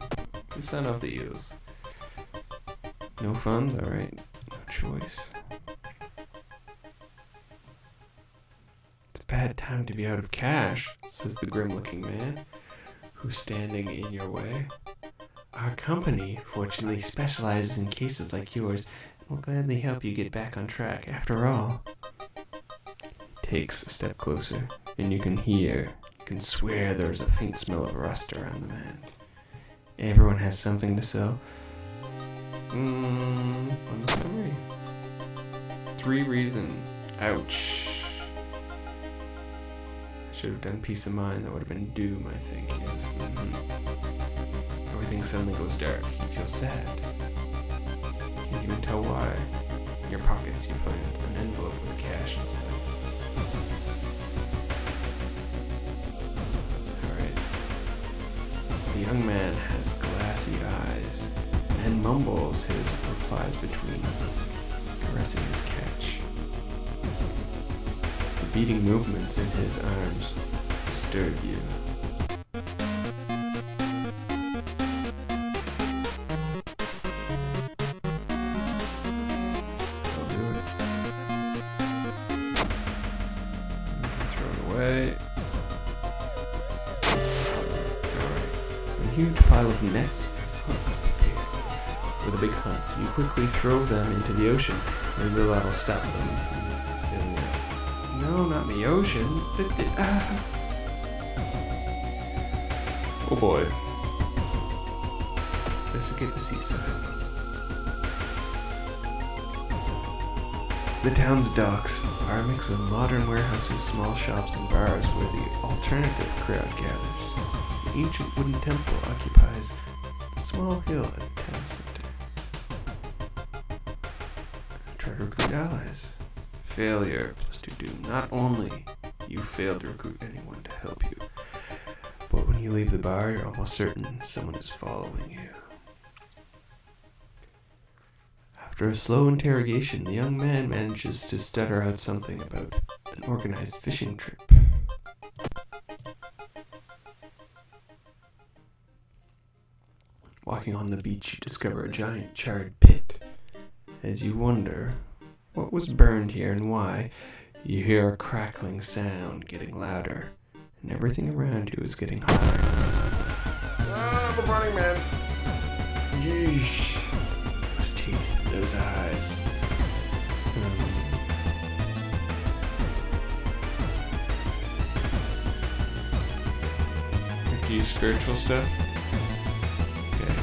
We found off the eels. No funds? Alright. No choice. It's a bad time to be out of cash, says the grim-looking man, who's standing in your way. Our company, fortunately, specializes in cases like yours and will gladly help you get back on track. After all, takes a step closer, and you can swear there's a faint smell of rust around the man. Everyone has something to sell. On this memory. 3 reason. Ouch. I should have done peace of mind. That would have been doom, I think. Yes. Everything suddenly goes dark. You feel sad. Can't even tell why. In your pockets, you find an envelope with cash inside. Alright. The young man has glassy eyes and and mumbles his replies between caressing his catch. The beating movements in his arms disturb you. Still do it. Throw it away. A huge pile of nets with a big hunt. You quickly throw them into the ocean. Maybe that'll stop them from sailing out. No, not in the ocean. Oh boy. Investigate the seaside. The town's docks are a mix of modern warehouses, small shops, and bars where the alternative crowd gathers. The ancient wooden temple occupies the small hill at the town center. Try to recruit allies. Failure plus 2 doom. Not only you failed to recruit anyone to help you, but when you leave the bar, you're almost certain someone is following you. After a slow interrogation, the young man manages to stutter out something about an organized fishing trip. Walking on the beach, you discover a giant charred pit. As you wonder what was burned here and why, you hear a crackling sound getting louder, and everything around you is getting hotter. Ah, the burning man! Yeesh. Those teeth, those eyes. Do you use spiritual stuff? Okay.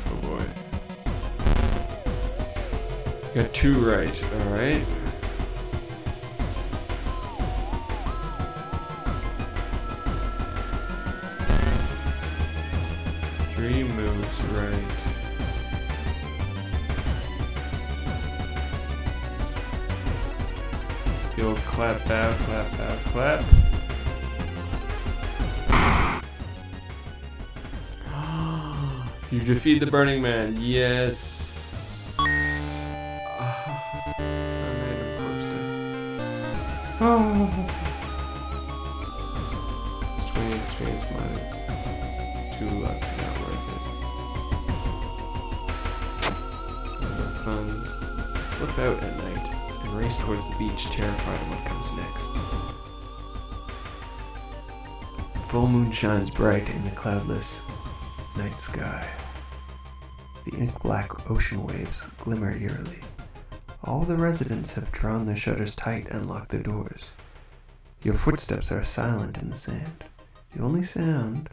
Oh boy. Got 2 right, alright. Three moves right. The old clap, bow, clap, bow, clap. You defeat the Burning Man, yes. Random corpse dice. Oh. 20 experience minus 2 luck, not worth it. The funds slip out at night and race towards the beach, terrified of what comes next. Full moon shines bright in the cloudless night sky. The ink-black ocean waves glimmer eerily. All the residents have drawn their shutters tight and locked their doors. Your footsteps are silent in the sand. The only sound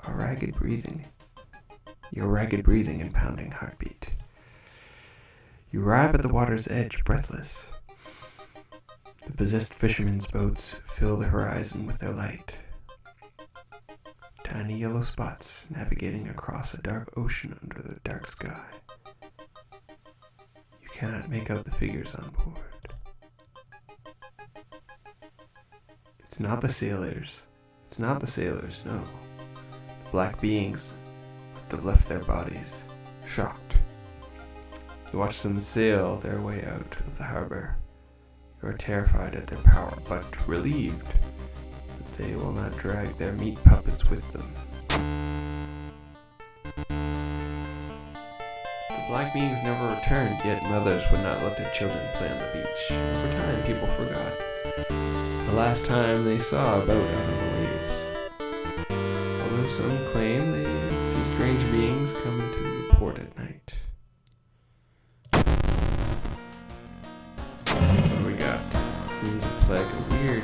are ragged breathing. Your ragged breathing and pounding heartbeat. You arrive at the water's edge, breathless. The possessed fishermen's boats fill the horizon with their light. Tiny yellow spots navigating across a dark ocean under the dark sky. You cannot make out the figures on board. It's not the sailors. It's not the sailors, no. The black beings must have left their bodies, shocked. You watch them sail their way out of the harbor. You are terrified at their power, but relieved that they will not drag their meat puppets with them. The black beings never returned, yet mothers would not let their children play on the beach. Over time, people forgot the last time they saw a boat out on the waves. Although some claim they see strange beings come into the port at night. What do we got? Queens of Plague, a weird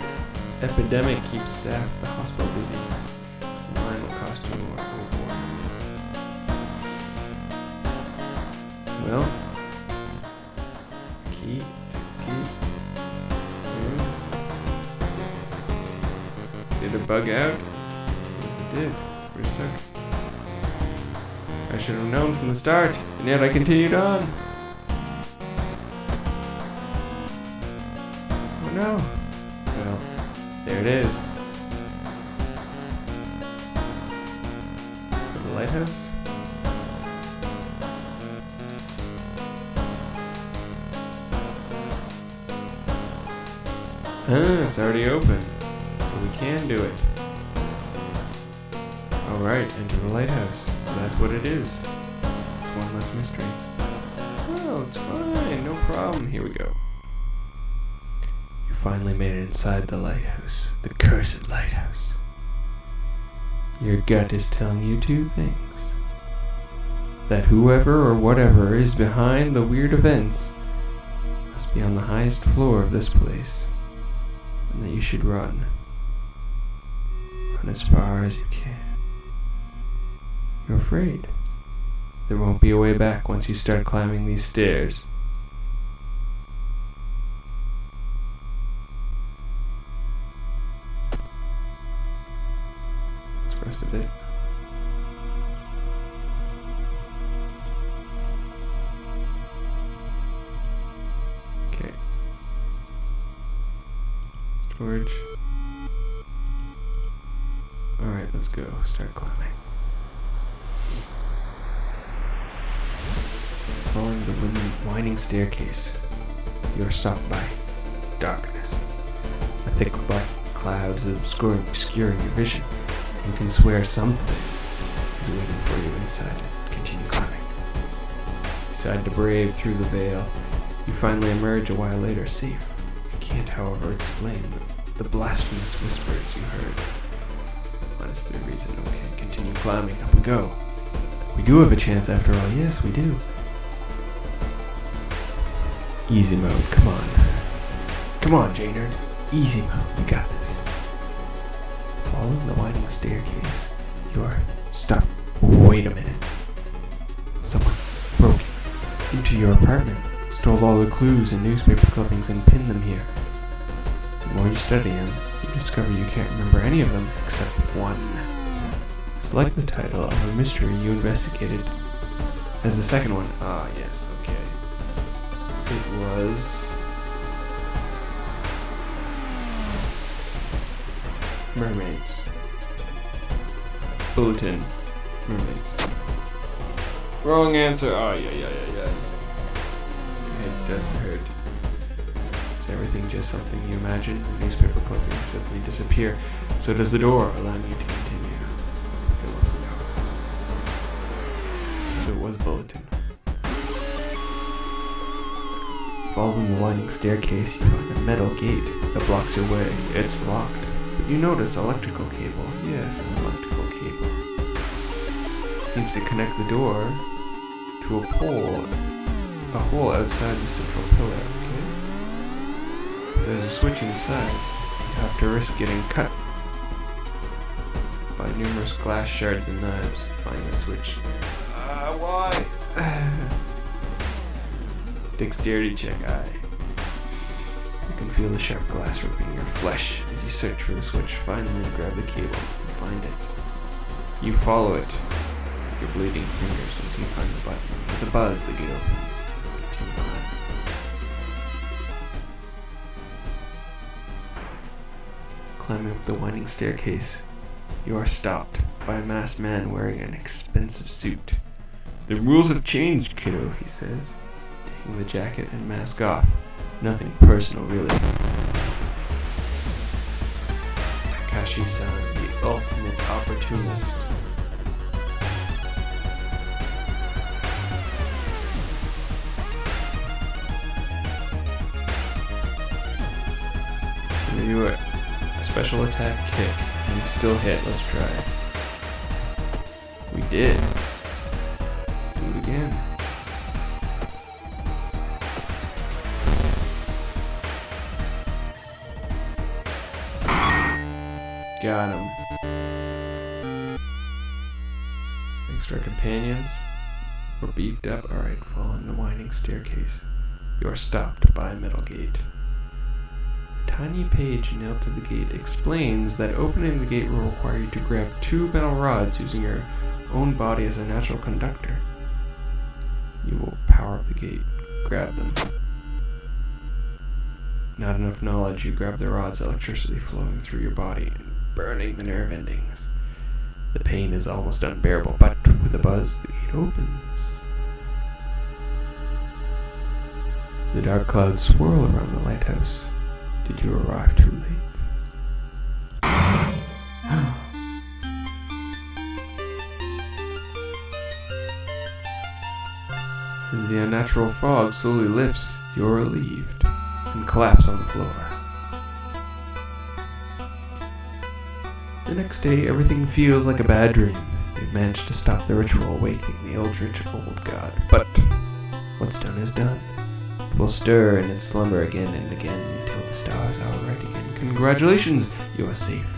epidemic keeps staff at the hospital busy. Mine will cost you more. Oh boy. Well, key. Did it bug out? Yes, it did. We're stuck. I should have known from the start, and yet I continued on. Oh no. Well, there it is. The lighthouse? It's already open, so we can do it. Alright, enter the lighthouse. So that's what it is. It's one less mystery. Oh, it's fine, no problem. Here we go. You finally made it inside the lighthouse. The cursed lighthouse. Your gut is telling you two things. That whoever or whatever is behind the weird events must be on the highest floor of this place. And that you should run. Run as far as you can. You're afraid. There won't be a way back once you start climbing these stairs. That's the rest of it. Okay. Storage. Alright, let's go. Start climbing. Following the winding staircase, you are stopped by darkness. A thick black clouds obscuring your vision. You can swear something is waiting for you inside. Continue climbing. You decide to brave through the veil. You finally emerge a while later, safe. You can't, however, explain the blasphemous whispers you heard. Minus the reason. Okay, continue climbing. Up we go. We do have a chance after all. Yes, we do. Easy mode, come on. Come on, J-Nerd. Easy mode, we got this. Following the winding staircase, you're stopped. Wait a minute. Someone broke into your apartment, stole all the clues and newspaper clippings and pinned them here. The more you study them, you discover you can't remember any of them except one. Select the title of a mystery you investigated as the second one. Ah, yes, okay. It was mermaids. Bulletin. Mermaids. Wrong answer. Oh, yeah. Your head starts to hurt. Is everything just something you imagine? The newspaper clippings suddenly disappear. So does the door, allowing you to continue. So it was bulletin. Following the winding staircase, you find a metal gate that blocks your way. It's locked. But you notice electrical cable. Yes, an electrical cable. It seems to connect the door to a hole outside the central pillar. Okay. There's a switch inside. You have to risk getting cut by numerous glass shards and knives. Find the switch. Why? Dexterity check, aye. You can feel the sharp glass ripping your flesh as you search for the switch. Finally, you grab the cable and find it. You follow it with your bleeding fingers until you find the button. With a buzz, the gate opens. Continue climbing. Climbing up the winding staircase, you are stopped by a masked man wearing an expensive suit. The rules have changed, kiddo, he says, taking the jacket and mask off. Nothing personal, really. Takashi-san, the ultimate opportunist. I'm gonna do a special attack kick and still hit. Let's try it. We did. Do it again. Got him. Thanks to our companions. We're beefed up. Alright, following the winding staircase. You are stopped by a metal gate. A tiny page nailed to the gate explains that opening the gate will require you to grab two metal rods using your own body as a natural conductor. You will power up the gate, grab them. Not enough knowledge, you grab the rods, electricity flowing through your body and burning the nerve endings. The pain is almost unbearable, but with a buzz, the gate opens. The dark clouds swirl around the lighthouse. Did you arrive too late? As the unnatural fog slowly lifts, you're relieved and collapse on the floor. The next day, everything feels like a bad dream. You've managed to stop the ritual awakening the eldritch old god, but what's done is done. It will stir in its slumber again and again until the stars are right again. Congratulations, you are safe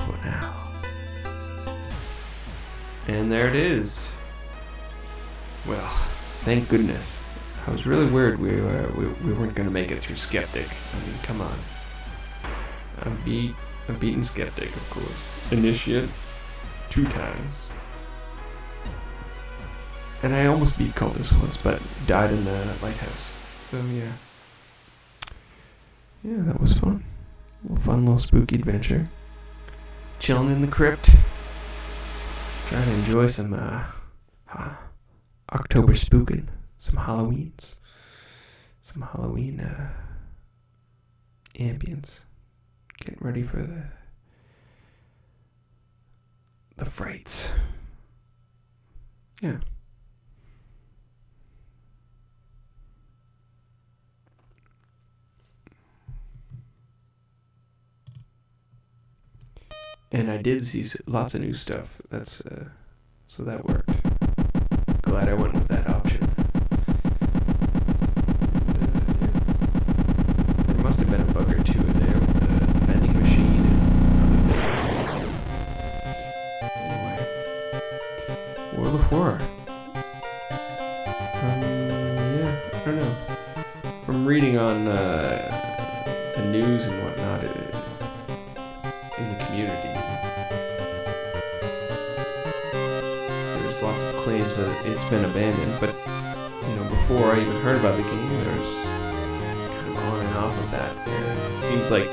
for now. And there it is. Well, thank goodness. I was really worried we weren't going to make it through Skeptic. I mean, come on. I've beaten Skeptic, of course. Initiate 2 times. And I almost beat Cultist once, but died in the lighthouse. So, yeah. Yeah, that was fun. A little fun, little spooky adventure. Chilling in the crypt. Trying to enjoy some, October spooking. Some Halloweens. Some Halloween, ambience. Getting ready for the frights. Yeah. And I did see lots of new stuff. So that worked. Glad I went with that option. There must have been a bug or two in there with the vending machine and other things. Anyway. World of Horror. Yeah, I don't know. From reading on the news and whatnot in the community, there's lots of claims that it's been abandoned, but before I even heard about the game, there's kind of on and off of that. It seems like,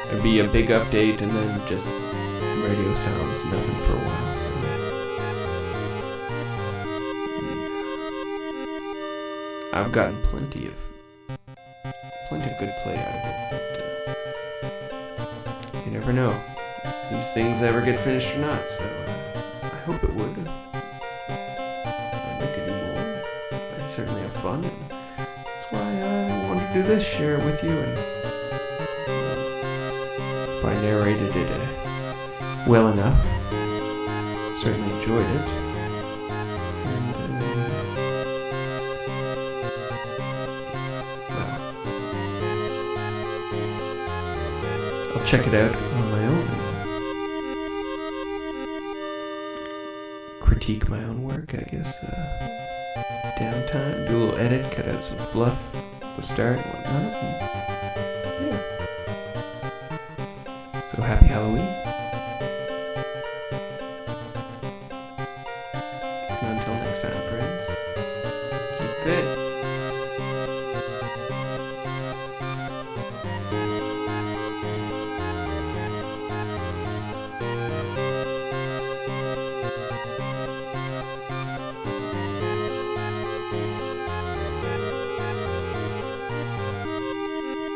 there'd be a big update and then just radio silence, nothing for a while. So I've gotten plenty of good play out of it, but you never know. These things ever get finished or not, so I hope it would. I could do more. I certainly have fun, and that's why I wanted to do this, share it with you, and if I narrated it well enough, certainly enjoyed it. And, I'll check it out on my own. Critique my own work, I guess. Downtime, do a little edit, cut out some fluff at the start and whatnot. And, yeah. So happy Halloween. And until next time.